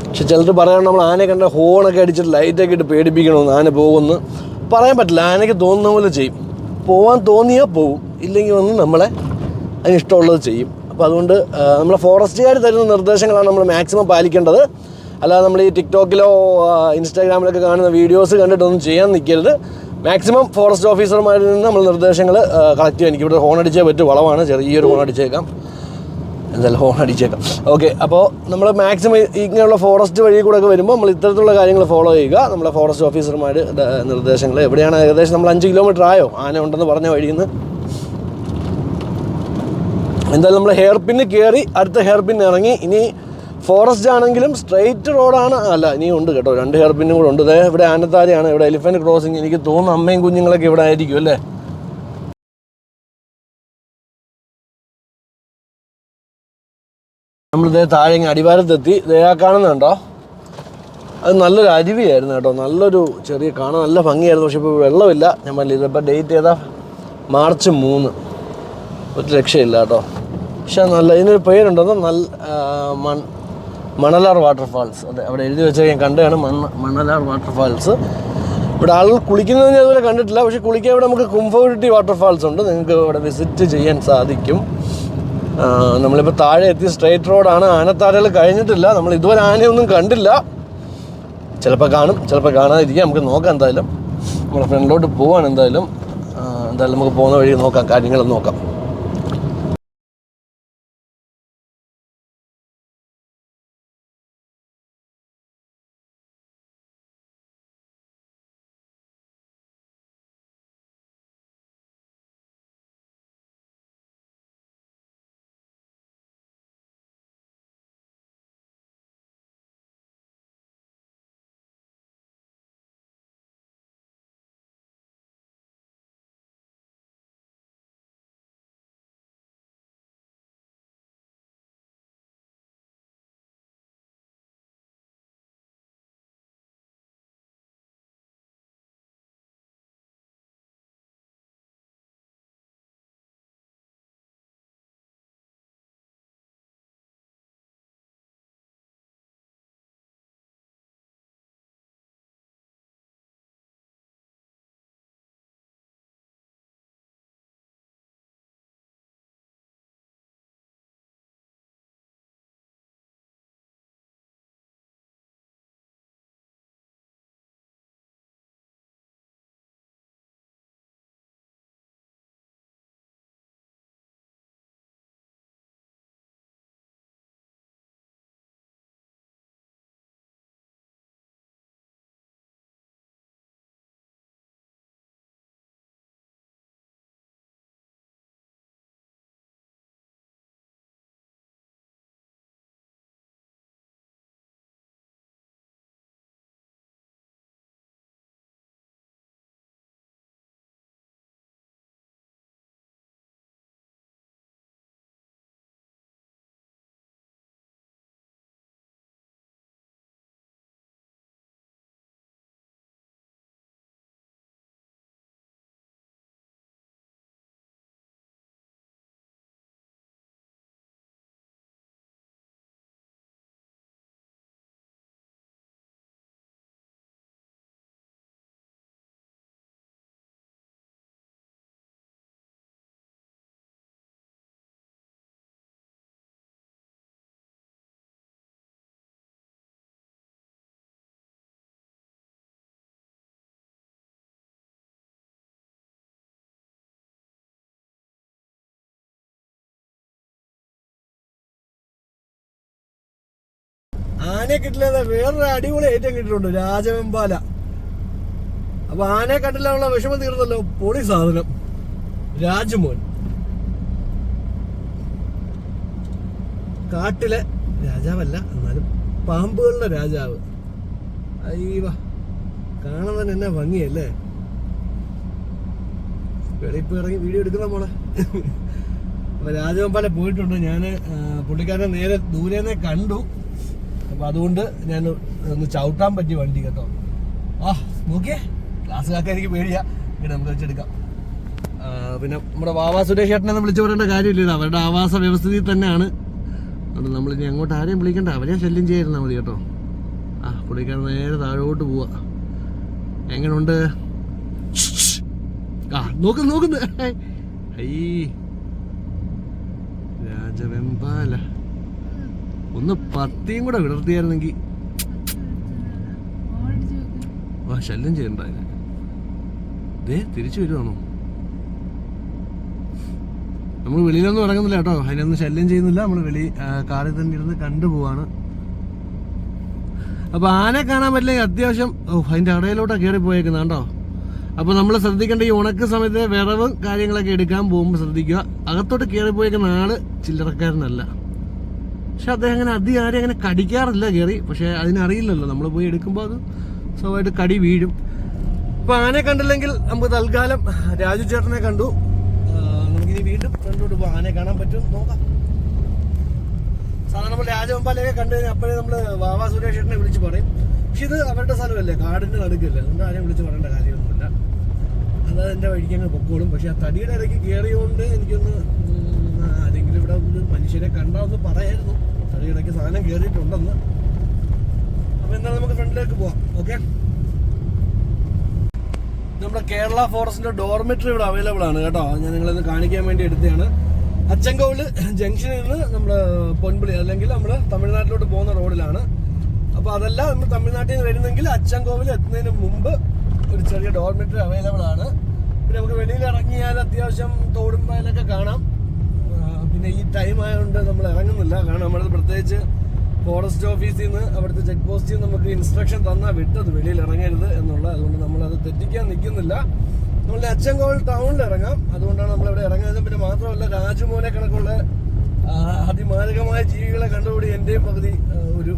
പക്ഷെ ചിലർ പറയണം നമ്മൾ ആനയെ കണ്ട ഹോണൊക്കെ അടിച്ചിട്ട് ലൈറ്റൊക്കെ ഇട്ട് പേടിപ്പിക്കണമെന്ന്. ആന പോകുമെന്ന് പറയാൻ പറ്റില്ല. ആനയ്ക്ക് തോന്നുന്ന പോലെ ചെയ്യും. പോകാൻ തോന്നിയാൽ പോവും, ഇല്ലെങ്കിൽ വന്ന് നമ്മളെ അതിനിഷ്ടമുള്ളത് ചെയ്യും. അപ്പോൾ അതുകൊണ്ട് നമ്മളെ ഫോറസ്റ്റുകാർ തരുന്ന നിർദ്ദേശങ്ങളാണ് നമ്മൾ മാക്സിമം പാലിക്കേണ്ടത്. അല്ലാതെ നമ്മൾ ഈ ടിക്ടോക്കിലോ ഇൻസ്റ്റാഗ്രാമിലൊക്കെ കാണുന്ന വീഡിയോസ് കണ്ടിട്ടൊന്നും ചെയ്യാൻ നിൽക്കരുത്. മാക്സിമം ഫോറസ്റ്റ് ഓഫീസർമാരിൽ നിന്ന് നമ്മൾ നിർദ്ദേശങ്ങൾ കളക്ട് ചെയ്യാൻ. എനിക്കിവിടെ ഹോൺ അടിച്ചേ പറ്റും, വളവാണ്, ചെറിയൊരു ഹോൺ അടിച്ചേക്കാം. എന്തായാലും ഹോൺ അടിച്ചേക്കാം. ഓക്കെ, അപ്പോൾ നമ്മൾ മാക്സിമം ഇങ്ങനെയുള്ള ഫോറസ്റ്റ് വഴി കൂടെ ഒക്കെ വരുമ്പോൾ നമ്മൾ ഇത്തരത്തിലുള്ള കാര്യങ്ങൾ ഫോളോ ചെയ്യുക. നമ്മളെ ഫോറസ്റ്റ് ഓഫീസർമാർ നിർദ്ദേശങ്ങൾ എവിടെയാണ്, ഏകദേശം നമ്മൾ 5 കിലോമീറ്റർ ആയോ ആന ഉണ്ടെന്ന് പറഞ്ഞ വഴിയിൽ നിന്ന്. എന്തായാലും നമ്മൾ ഹെയർ പിന്ന് കയറി അടുത്ത ഹെയർ പിന്ന് ഇറങ്ങി. ഇനി ഫോറസ്റ്റ് ആണെങ്കിലും സ്ട്രെയിറ്റ് റോഡാണ്. അല്ല, ഇനിയും ഉണ്ട് കേട്ടോ, 2 ഹെയർ പിന്നും കൂടെ ഉണ്ട്. ഇവിടെ ആനത്താരയാണ്, ഇവിടെ എലിഫൻറ്റ് ക്രോസിങ്. എനിക്ക് തോന്നുന്നു അമ്മയും കുഞ്ഞുങ്ങളൊക്കെ ഇവിടെ ആയിരിക്കും അല്ലേ. നമ്മളിതേ താഴെ അടിവാരത്തെത്തി. ദയാ കാണുന്നുണ്ടോ, അത് നല്ലൊരു അരുവിയായിരുന്നു കേട്ടോ. നല്ലൊരു ചെറിയ കാണാൻ നല്ല ഭംഗിയായിരുന്നു. പക്ഷെ ഇപ്പോൾ വെള്ളമില്ല. ഞാൻ പറഞ്ഞില്ല, ഇതിപ്പോൾ ഡേറ്റ് ചെയ്താൽ March 3. ഒരു രക്ഷയില്ല കേട്ടോ. പക്ഷെ നല്ല ഇതിനൊരു പേരുണ്ടെന്ന്, നല്ല മണലാർ വാട്ടർഫാൾസ്. അതെ, അവിടെ എഴുതി വെച്ചാൽ ഞാൻ കണ്ടതാണ്, മണലാർ വാട്ടർഫാൾസ്. ഇവിടെ ആളുകൾ കുളിക്കുന്നത് ഞാൻ അതുപോലെ കണ്ടിട്ടില്ല. പക്ഷേ കുളിക്കാൻ ഇവിടെ നമുക്ക് കുംഭവരുട്ടി വാട്ടർഫാൾസ് ഉണ്ട്, നിങ്ങൾക്ക് ഇവിടെ വിസിറ്റ് ചെയ്യാൻ സാധിക്കും. നമ്മളിപ്പോൾ താഴെ എത്തി. സ്ട്രെയിറ്റ് റോഡാണ്. ആനത്താരകൾ കഴിഞ്ഞിട്ടില്ല. നമ്മൾ ഇതുവരെ ആനയൊന്നും കണ്ടില്ല. ചിലപ്പോൾ കാണും, ചിലപ്പോൾ കാണാതിരിക്കാം. നമുക്ക് നോക്കാം. എന്തായാലും നമ്മുടെ ഫ്രണ്ടിലോട്ട് പോവാണ്. എന്തായാലും നമുക്ക് പോകുന്ന വഴി നോക്കാം, കാര്യങ്ങൾ നോക്കാം. ആനയെ കിട്ടില്ല. വേറൊരു അടിപൊളി ഐറ്റം കിട്ടിയിട്ടുണ്ട്, രാജവെമ്പാല. അപ്പൊ ആനയെ കണ്ടില്ല, വിഷമം തീർന്നല്ലോ. പൊടി സാധനം രാജുമോൻ. കാട്ടിലെ രാജാവല്ല, എന്നാലും പാമ്പുകളുടെ രാജാവ്. അയ്യവ, കാണാൻ തന്നെ എന്നാ ഭംഗിയല്ലേ. വെളിപ്പ് ഇറങ്ങി വീഡിയോ എടുക്കുന്ന മോളെ. അപ്പൊ രാജവെമ്പാല പോയിട്ടുണ്ട്. ഞാൻ പുള്ളിക്കാരനെ നേരെ ദൂരെന്നെ കണ്ടു. അപ്പൊ അതുകൊണ്ട് ഞാൻ ഒന്ന് ചവിട്ടാൻ പറ്റിയ വണ്ടി കേട്ടോ. നോക്കിയേ, ക്ലാസ് കാക്കാൻ എനിക്ക് പേടിയാ. ഇങ്ങനെ നമുക്ക് വെച്ചെടുക്കാം. പിന്നെ നമ്മുടെ വാവാ സുരേഷ് ചേട്ടനെ വിളിച്ചു പറയേണ്ട കാര്യമില്ല, അവരുടെ ആവാസ വ്യവസ്ഥയിൽ തന്നെയാണ്. അതുകൊണ്ട് നമ്മളിനി അങ്ങോട്ട് ആരെയും വിളിക്കണ്ട, അവരെ ശല്യം ചെയ്യാതിരുന്നാൽ മതി കേട്ടോ. പുള്ളിക്കാരൻ നേരെ താഴോട്ട് പോവാ. എങ്ങനെയുണ്ട്? നോക്കുന്നു. രാജവെമ്പാല ഒന്ന് പത്തിയും കൂടെ വിടർത്തിയായിരുന്നെങ്കിൽ. ശല്യം ചെയ്യണ്ട. തിരിച്ചു വരുവാണോ? നമ്മൾ വെളിയിലൊന്നും ഇറങ്ങുന്നില്ല കേട്ടോ, അതിനൊന്നും ശല്യം ചെയ്യുന്നില്ല. നമ്മൾ കാറിൽ തന്നെ ഇരുന്ന് കണ്ടുപോവാണ്. അപ്പൊ ആനയെ കാണാൻ പറ്റില്ലെങ്കിൽ അത്യാവശ്യം അതിന്റെ അടയിലോട്ടാണ് കയറി പോയേക്കുന്നത് കേട്ടോ. അപ്പൊ നമ്മൾ ശ്രദ്ധിക്കേണ്ട, ഈ ഉണക്ക് സമയത്ത് വിറവും കാര്യങ്ങളൊക്കെ എടുക്കാൻ പോകുമ്പോൾ ശ്രദ്ധിക്കുക. അകത്തോട്ട് കയറി പോയേക്കുന്ന ആള് ചില്ലറക്കാരനല്ല. പക്ഷെ അദ്ദേഹം അങ്ങനെ അധികം ആരെയും അങ്ങനെ കടിക്കാറില്ല കയറി. പക്ഷെ അതിനറിയില്ലല്ലോ, നമ്മൾ പോയി എടുക്കുമ്പോൾ അത് സ്വാഭാവികമായിട്ട് കടി വീഴും. അപ്പൊ ആനയെ കണ്ടില്ലെങ്കിൽ നമുക്ക് തൽക്കാലം രാജു ചേട്ടനെ കണ്ടു. നമുക്കിനി വീണ്ടും ഫ്രണ്ടിലോട്ട് പോകാം. ആനയെ കാണാൻ പറ്റും നോക്കാം. സാധാരണ നമ്മൾ രാജവെമ്പാലയൊക്കെ കണ്ടു കഴിഞ്ഞാൽ അപ്പോഴേ നമ്മൾ വാവാ സുരേഷ് ചേട്ടനെ വിളിച്ച് പറയും. പക്ഷെ ഇത് അവരുടെ സ്ഥലമല്ലേ, കാടിന്റെ നടുക്കല്ലേ, അതുകൊണ്ട് ആരെയും വിളിച്ച് പറയേണ്ട കാര്യമൊന്നുമില്ല. അത് എൻ്റെ വഴിക്ക് അങ്ങ് പൊക്കോളും. പക്ഷെ ആ തടിയുടെ ഇടയ്ക്ക് കയറിയോണ്ട് എനിക്കൊന്ന് ആരെങ്കിലും ഇവിടെ ഒരു മനുഷ്യരെ കണ്ടാന്ന് പറയായിരുന്നു. തടിയുടെ ഇടയ്ക്ക് സാധനം കയറിയിട്ടുണ്ടെന്ന്. അപ്പൊ എന്നാൽ നമുക്ക് ഫ്രണ്ടിലേക്ക് പോവാം. ഓക്കെ, നമ്മുടെ കേരള ഫോറസ്റ്റിന്റെ ഡോർമെട്രി ഇവിടെ അവൈലബിൾ ആണ് കേട്ടോ. ഞാൻ നിങ്ങളൊന്ന് കാണിക്കാൻ വേണ്ടി എടുത്തതാണ്. അച്ചൻകോവിൽ ജംഗ്ഷനിൽ നിന്ന് നമ്മൾ പൊൻപുളി അല്ലെങ്കിൽ നമ്മൾ തമിഴ്നാട്ടിലോട്ട് പോകുന്ന റോഡിലാണ്. അപ്പോൾ അതല്ല നമ്മൾ തമിഴ്നാട്ടിൽ നിന്ന് വരുന്നെങ്കിൽ അച്ചൻകോവിൽ എത്തുന്നതിന് മുമ്പ് ഒരു ചെറിയ ഡോർമെറ്ററി അവൈലബിൾ ആണ്. പിന്നെ നമുക്ക് വെളിയിൽ ഇറങ്ങിയാൽ അത്യാവശ്യം തോടും വയലൊക്കെ കാണാം. പിന്നെ ഈ ടൈം ആയതുകൊണ്ട് നമ്മൾ ഇറങ്ങുന്നില്ല. കാരണം നമ്മളത് പ്രത്യേകിച്ച് ഫോറസ്റ്റ് ഓഫീസിൽ നിന്ന് അവിടുത്തെ ചെക്ക് പോസ്റ്റിൽ നിന്ന് നമുക്ക് ഇൻസ്ട്രക്ഷൻ തന്നാൽ വിട്ടത് വെളിയിൽ ഇറങ്ങരുത് എന്നുള്ള. അതുകൊണ്ട് നമ്മളത് തെറ്റിക്കാൻ നിൽക്കുന്നില്ല. നമ്മളുടെ അച്ചൻകോവിൽ ടൗണിൽ ഇറങ്ങാം. അതുകൊണ്ടാണ് നമ്മളിവിടെ ഇറങ്ങുന്നത്. പിന്നെ മാത്രമല്ല രാജുമോനെ കണക്കുള്ള അതിമാരകമായ ജീവികളെ കണ്ടുകൂടി എൻ്റെയും പകുതി ഒരു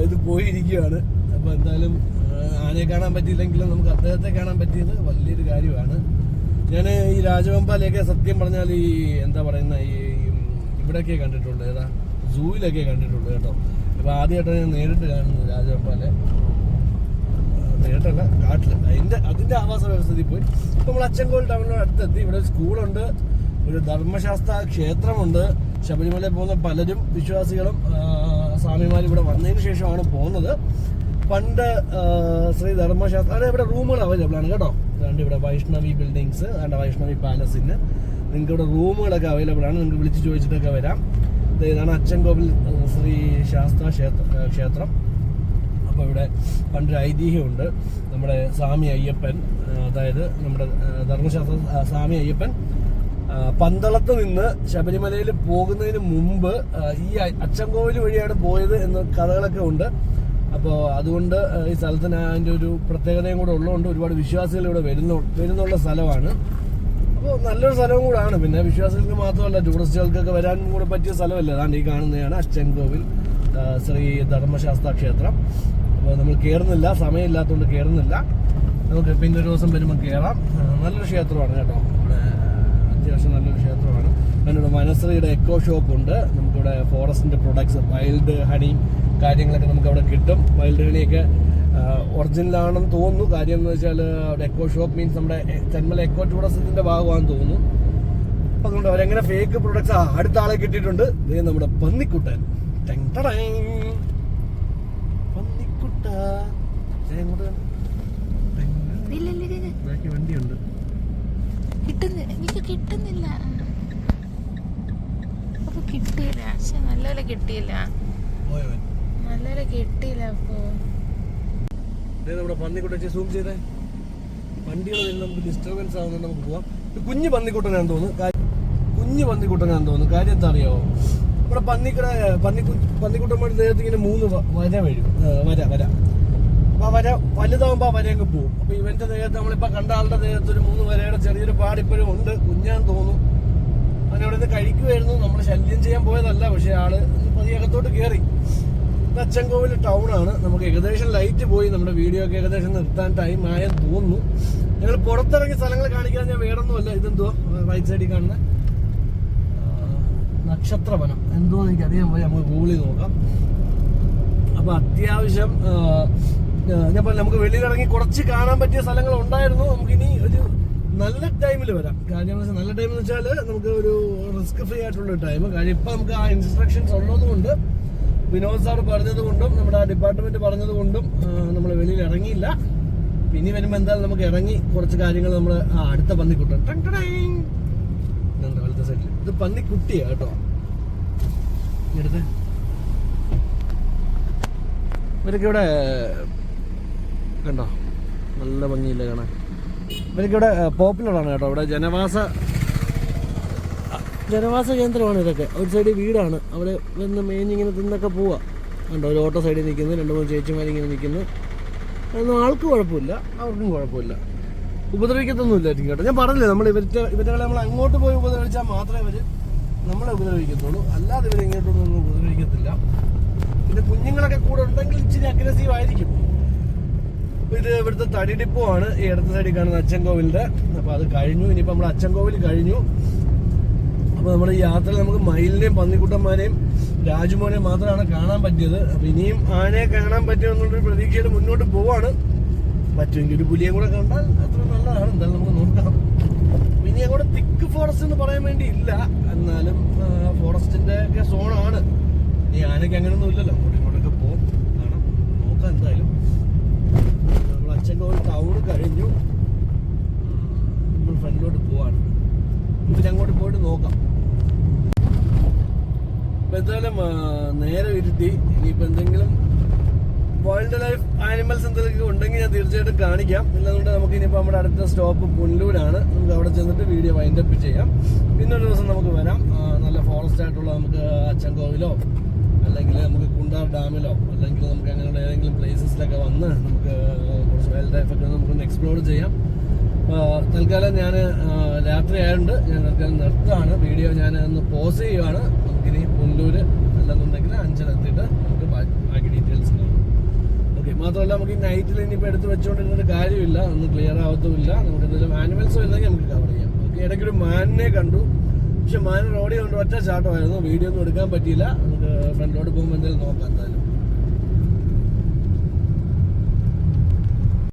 ഇത് പോയിരിക്കുകയാണ്. അപ്പോൾ എന്തായാലും ആനയെ കാണാൻ പറ്റിയില്ലെങ്കിലും നമുക്ക് അദ്ദേഹത്തെ കാണാൻ പറ്റിയത് വലിയൊരു കാര്യമാണ്. ഞാൻ ഈ രാജവെമ്പാലയൊക്കെ സത്യം പറഞ്ഞാൽ ഈ എന്താ പറയുന്ന ഈ ഇവിടെയൊക്കെ കണ്ടിട്ടുണ്ട്, ഏതാ സൂവിലൊക്കെ കണ്ടിട്ടുണ്ട് കേട്ടോ. ഇപ്പോൾ ആദ്യമായിട്ടാണ് ഞാൻ നേരിട്ട് കാണുന്നത് രാജവെമ്പാലെ. നേരിട്ടല്ല, കാട്ടിൽ അതിൻ്റെ ആവാസ വ്യവസ്ഥയിൽ പോയി. ഇപ്പോൾ നമ്മൾ അച്ചൻകോവിൽ ടൗണിനോട് അടുത്തെത്തി. ഇവിടെ ഒരു സ്കൂളുണ്ട്, ഒരു ധർമ്മശാസ്ത്ര ക്ഷേത്രമുണ്ട്. ശബരിമലയിൽ പോകുന്ന പലരും വിശ്വാസികളും സ്വാമിമാരും ഇവിടെ വന്നതിന് ശേഷമാണ് പോകുന്നത്. പണ്ട് ശ്രീ ധർമ്മശാസ്ത്ര അവിടെ ഇവിടെ റൂമുകൾ അവൈലബിൾ ആണ് കേട്ടോ. അതുകൊണ്ട് ഇവിടെ വൈഷ്ണവി ബിൽഡിങ്സ്, അതുകൊണ്ട് വൈഷ്ണവി പാലസിന് നിങ്ങൾക്ക് ഇവിടെ റൂമുകളൊക്കെ അവൈലബിൾ ആണ്. നിങ്ങൾക്ക് വിളിച്ച് ചോദിച്ചിട്ടൊക്കെ വരാം. ഇതാണ് അച്ചൻകോവിൽ ശ്രീ ശാസ്ത്ര ക്ഷേത്രം. അപ്പോൾ ഇവിടെ പണ്ടൊരു ഐതിഹ്യമുണ്ട്. നമ്മുടെ സ്വാമി അയ്യപ്പൻ, അതായത് നമ്മുടെ ധർമ്മശാസ്ത്ര സ്വാമി അയ്യപ്പൻ പന്തളത്ത് നിന്ന് ശബരിമലയിൽ പോകുന്നതിന് മുമ്പ് ഈ അച്ചൻകോവിൽ വഴിയാണ് പോയത് എന്ന കഥകളൊക്കെ ഉണ്ട്. അപ്പോൾ അതുകൊണ്ട് ഈ സ്ഥലത്തിന് അതിൻ്റെ ഒരു പ്രത്യേകതയും കൂടെ ഉള്ളതുകൊണ്ട് ഒരുപാട് വിശ്വാസികൾ ഇവിടെ വരുന്നുള്ള സ്ഥലമാണ്. അപ്പോൾ നല്ലൊരു സ്ഥലവും കൂടാണ്. പിന്നെ വിശ്വാസികൾക്ക് മാത്രമല്ല, ടൂറിസ്റ്റുകൾക്കൊക്കെ വരാൻ കൂടെ പറ്റിയ സ്ഥലമല്ലേ. അതാണ്ട് ഈ കാണുന്നതാണ് അച്ചൻകോവിൽ ശ്രീ ധർമ്മശാസ്ത്ര ക്ഷേത്രം. അപ്പോൾ നമ്മൾ കയറുന്നില്ല, സമയമില്ലാത്തതുകൊണ്ട് കയറുന്നില്ല. നമുക്ക് പിന്നെ ഒരു ദിവസം വരുമ്പോൾ കയറാം. നല്ലൊരു ക്ഷേത്രമാണ് കേട്ടോ. ഇവിടെ അത്യാവശ്യം നല്ലൊരു ക്ഷേത്രമാണ്. അതിനോട് മനശ്രീയുടെ എക്കോ ഷോപ്പുണ്ട്. നമുക്കിവിടെ ഫോറസ്റ്റിൻ്റെ പ്രൊഡക്ട്സ്, വൈൽഡ് ഹണി കാര്യങ്ങളൊക്കെ നമുക്ക് അവിടെ കിട്ടും. വൈൽഡ് ഹണിയൊക്കെ ഒറിജിനലാണെന്ന് തോന്നുന്നു. കാര്യം എന്ന് വെച്ചാൽ അവിടെ എക്കോ ഷോപ്പ് മീൻസ് നമ്മുടെ തെന്മല എക്കോ ടൂറിസത്തിൻ്റെ ഭാഗമാണെന്ന് തോന്നുന്നു. അപ്പം അതുകൊണ്ട് അവരെങ്ങനെ ഫേക്ക് പ്രൊഡക്ട്സ് അടുത്ത ആളെ കിട്ടിയിട്ടുണ്ട്. ഇത് നമ്മുടെ പന്നിക്കുട്ടൻ. പന്നിക്കുട്ട വണ്ടിയുണ്ട്. കിട്ടുന്നില്ല, കിട്ടിയില്ല. പക്ഷെ നല്ലപോലെ കിട്ടിയില്ല, നല്ലപോലെ കിട്ടിയില്ല. അപ്പോ നമ്മുടെ പന്നിക്കുട്ടൻ സൂം ചെയ്തേ. വണ്ടികൾ നമുക്ക് ഡിസ്റ്റർബൻസ് ആവുന്നുണ്ട്. നമുക്ക് പോവാം. കുഞ്ഞു പന്നിക്കുട്ടനാന്ന് തോന്നുന്നു. കാര്യം എന്താ അറിയാവോ, ഇവിടെ പന്നിക്കുട്ടന്മാരുടെ ദേഹത്ത് ഇങ്ങനെ 3 വര വരും. വര അപ്പൊ ആ വര വലുതാവുമ്പോ ആ വര അങ്ങ് പോകും. അപ്പൊ ഇവന്റെ ദേഹത്ത് നമ്മളിപ്പോ കണ്ട ആളുടെ ദേഹത്ത് ഒരു 3 വരയുടെ ചെറിയൊരു പാടിപ്പോഴും ഉണ്ട്. കുഞ്ഞാന്ന് തോന്നുന്നു. അവനവിടെ നിന്ന് കഴിക്കുമായിരുന്നു. നമ്മൾ ശല്യം ചെയ്യാൻ പോയതല്ല. പക്ഷെ ആള് പതിയകത്തോട്ട് കയറി. അച്ചൻകോവിൽ ടൗൺ ആണ്. നമുക്ക് ഏകദേശം ലൈറ്റ് പോയി. നമ്മുടെ വീഡിയോ ഒക്കെ ഏകദേശം നിർത്താൻ ടൈം ആയെന്ന് തോന്നുന്നു. ഞങ്ങൾ പുറത്തിറങ്ങിയ സ്ഥലങ്ങൾ കാണിക്കാൻ ഞാൻ വേറൊന്നുമല്ല. ഇതെന്തോ റൈറ്റ് സൈഡിൽ കാണുന്ന നക്ഷത്രവനം എന്തോ എനിക്കറിയാൻ പോയി. നമുക്ക് ഗൂഗിളിൽ നോക്കാം. അപ്പൊ അത്യാവശ്യം ഞാൻ പറഞ്ഞ നമുക്ക് വെളിയിലിറങ്ങി കുറച്ച് കാണാൻ പറ്റിയ സ്ഥലങ്ങൾ ഉണ്ടായിരുന്നു. നമുക്കിനി ഒരു നല്ല ടൈമിൽ വരാം. കാര്യം നല്ല ടൈം എന്ന് വെച്ചാൽ നമുക്ക് ഒരു റിസ്ക് ഫ്രീ ആയിട്ടുള്ള ടൈം. കാര്യം ഇപ്പൊ നമുക്ക് ആ ഇൻസ്ട്രക്ഷൻസ് ഉള്ളതുകൊണ്ട്, വിനോദ് സാർ പറഞ്ഞതുകൊണ്ടും നമ്മുടെ ഡിപ്പാർട്ട്മെന്റ് പറഞ്ഞതുകൊണ്ടും നമ്മൾ വെളിയിൽ ഇറങ്ങിയില്ല. ഇനി വരുമ്പോൾ എന്തായാലും നമുക്ക് ഇറങ്ങി കുറച്ച് കാര്യങ്ങൾ നമ്മൾ അടുത്ത പന്നിക്കുട്ടൻ വലത്തെ സൈഡിൽ ഇത് പന്നിക്കുട്ടിയാ കേട്ടോ. എടുത്ത് ഇവരൊക്കെ ഇവിടെ കണ്ടോ, നല്ല ഭംഗിയില്ല കാണാൻ. ഇവരൊക്കെ ഇവിടെ പോപ്പുലറാണ് കേട്ടോ. ഇവിടെ ജനവാസ കേന്ദ്രമാണ് ഇതൊക്കെ. ഒരു സൈഡിൽ വീടാണ്. അവിടെ വന്ന് മേഞ്ഞിങ്ങനെ തിന്നൊക്കെ പോവാ. കണ്ടോ, ഒരു ഓട്ടോ സൈഡിൽ നിൽക്കുന്നു, 2-3 ചേച്ചിമാരിങ്ങനെ നിൽക്കുന്നു. അതൊന്നും ആൾക്ക് കുഴപ്പമില്ല, അവർക്കും കുഴപ്പമില്ല. ഉപദ്രവിക്കത്തൊന്നുമില്ലായിരിക്കും കേട്ടോ. ഞാൻ പറഞ്ഞില്ലേ, നമ്മൾ ഇവരുടെ നമ്മൾ അങ്ങോട്ട് പോയി ഉപദ്രവിച്ചാൽ മാത്രമേ ഇവർ നമ്മളെ ഉപദ്രവിക്കത്തുള്ളൂ. അല്ലാതെ ഇവർ ഇങ്ങോട്ടൊന്നും ഉപദ്രവിക്കത്തില്ല. പിന്നെ കുഞ്ഞുങ്ങളൊക്കെ കൂടെ ഉണ്ടെങ്കിൽ ഇച്ചിരി അഗ്രസീവ് ആയിരിക്കും. ഇത് ഇവിടുത്തെ തടി ഡിപ്പോയാണ് ഈ ഇടത്ത സൈഡിൽ കാണുന്ന അച്ചൻകോവിലിന്റെ. അപ്പോൾ അത് കഴിഞ്ഞു. ഇനിയിപ്പോൾ നമ്മൾ അച്ചൻകോവിൽ കഴിഞ്ഞു. അപ്പോൾ നമ്മുടെ ഈ യാത്രയിൽ നമുക്ക് മയിലിനെയും പന്നിക്കുട്ടന്മാരെയും രാജുമോനെയും മാത്രമാണ് കാണാൻ പറ്റിയത്. അപ്പോൾ ഇനിയും ആനയെ കാണാൻ പറ്റുമെന്നുള്ളൊരു പ്രതീക്ഷയിൽ മുന്നോട്ട് പോവാണ്. പറ്റുമെങ്കിൽ ഒരു പുലിയെ കൂടെ കണ്ടാൽ അത്ര നല്ലതാണ്. എന്തായാലും നമുക്ക് നോക്കാം. ഇനി അങ്ങോട്ട് തിക്ക് ഫോറസ്റ്റ് എന്ന് പറയാൻ വേണ്ടി ഇല്ല, എന്നാലും ഫോറസ്റ്റിന്റെ ഒക്കെ സോണാണ്. ഈ ആനയ്ക്ക് അങ്ങനെയൊന്നും ഇല്ലല്ലോ. ഇങ്ങോട്ടൊക്കെ പോകും, കാണാം, നോക്കാം. എന്തായാലും നമ്മൾ അച്ചൻകോവിൽ ടൗൺ കഴിഞ്ഞു. നമ്മൾ ഫ്രണ്ടിലോട്ട് പോവാണ്. പിന്നെ അങ്ങോട്ട് പോയിട്ട് നോക്കാം. ഇനിയിപ്പോൾ എന്തെങ്കിലും വൈൽഡ് ലൈഫ് ആനിമൽസ് എന്തെങ്കിലും ഉണ്ടെങ്കിൽ ഞാൻ തീർച്ചയായിട്ടും കാണിക്കാം. ഇല്ലാതുകൊണ്ട് നമുക്ക് ഇനിയിപ്പോൾ നമ്മുടെ അടുത്ത സ്റ്റോപ്പ് പുനലൂരാണ്. നമുക്ക് അവിടെ ചെന്നിട്ട് വീഡിയോ വൈൻഡപ്പ് ചെയ്യാം. പിന്നെ ഒരു ദിവസം നമുക്ക് വരാം. നല്ല ഫോറസ്റ്റ് ആയിട്ടുള്ള നമുക്ക് അച്ചൻകോവിലോ അല്ലെങ്കിൽ നമുക്ക് കുണ്ടാർ ഡാമിലോ അല്ലെങ്കിൽ നമുക്ക് അങ്ങനെയുള്ള ഏതെങ്കിലും പ്ലേസസിലൊക്കെ വന്ന് നമുക്ക് കുറച്ച് വൈൽഡ് ലൈഫൊക്കെ നമുക്കൊന്ന് എക്സ്പ്ലോർ ചെയ്യാം. തൽക്കാലം ഞാൻ രാത്രി ആയതുകൊണ്ട് ഞാൻ തൽക്കാലം നിർത്താണ് വീഡിയോ. ഞാൻ ഒന്ന് പോസ് ചെയ്യുവാണ്. നമുക്കിനി പുനലൂർ അല്ലെന്നുണ്ടെങ്കിൽ അഞ്ചലെത്തിയിട്ട് നമുക്ക് ബാക്കി ഡീറ്റെയിൽസ് കാണാം. ഓക്കെ, മാത്രമല്ല നമുക്ക് ഈ നൈറ്റിൽ ഇനിയിപ്പോൾ എടുത്ത് വെച്ചുകൊണ്ടിരുന്നൊരു കാര്യമില്ല, ഒന്നും ക്ലിയർ ആവത്തുമില്ല. നമുക്ക് എന്തെങ്കിലും ആനിമൽസ് വരുന്നെങ്കിൽ നമുക്ക് കവർ ചെയ്യാം. ഓക്കെ, ഇടയ്ക്കൊരു മാനിനെ കണ്ടു. പക്ഷെ മാൻ റോഡിൽ കൊണ്ട് ഒറ്റ ചാട്ടമായിരുന്നു. വീഡിയോ ഒന്നും എടുക്കാൻ പറ്റിയില്ല. നമുക്ക് ഫ്രണ്ടിലോട്ട് പോകുമ്പോൾ എന്തെങ്കിലും നോക്കാം എന്തായാലും.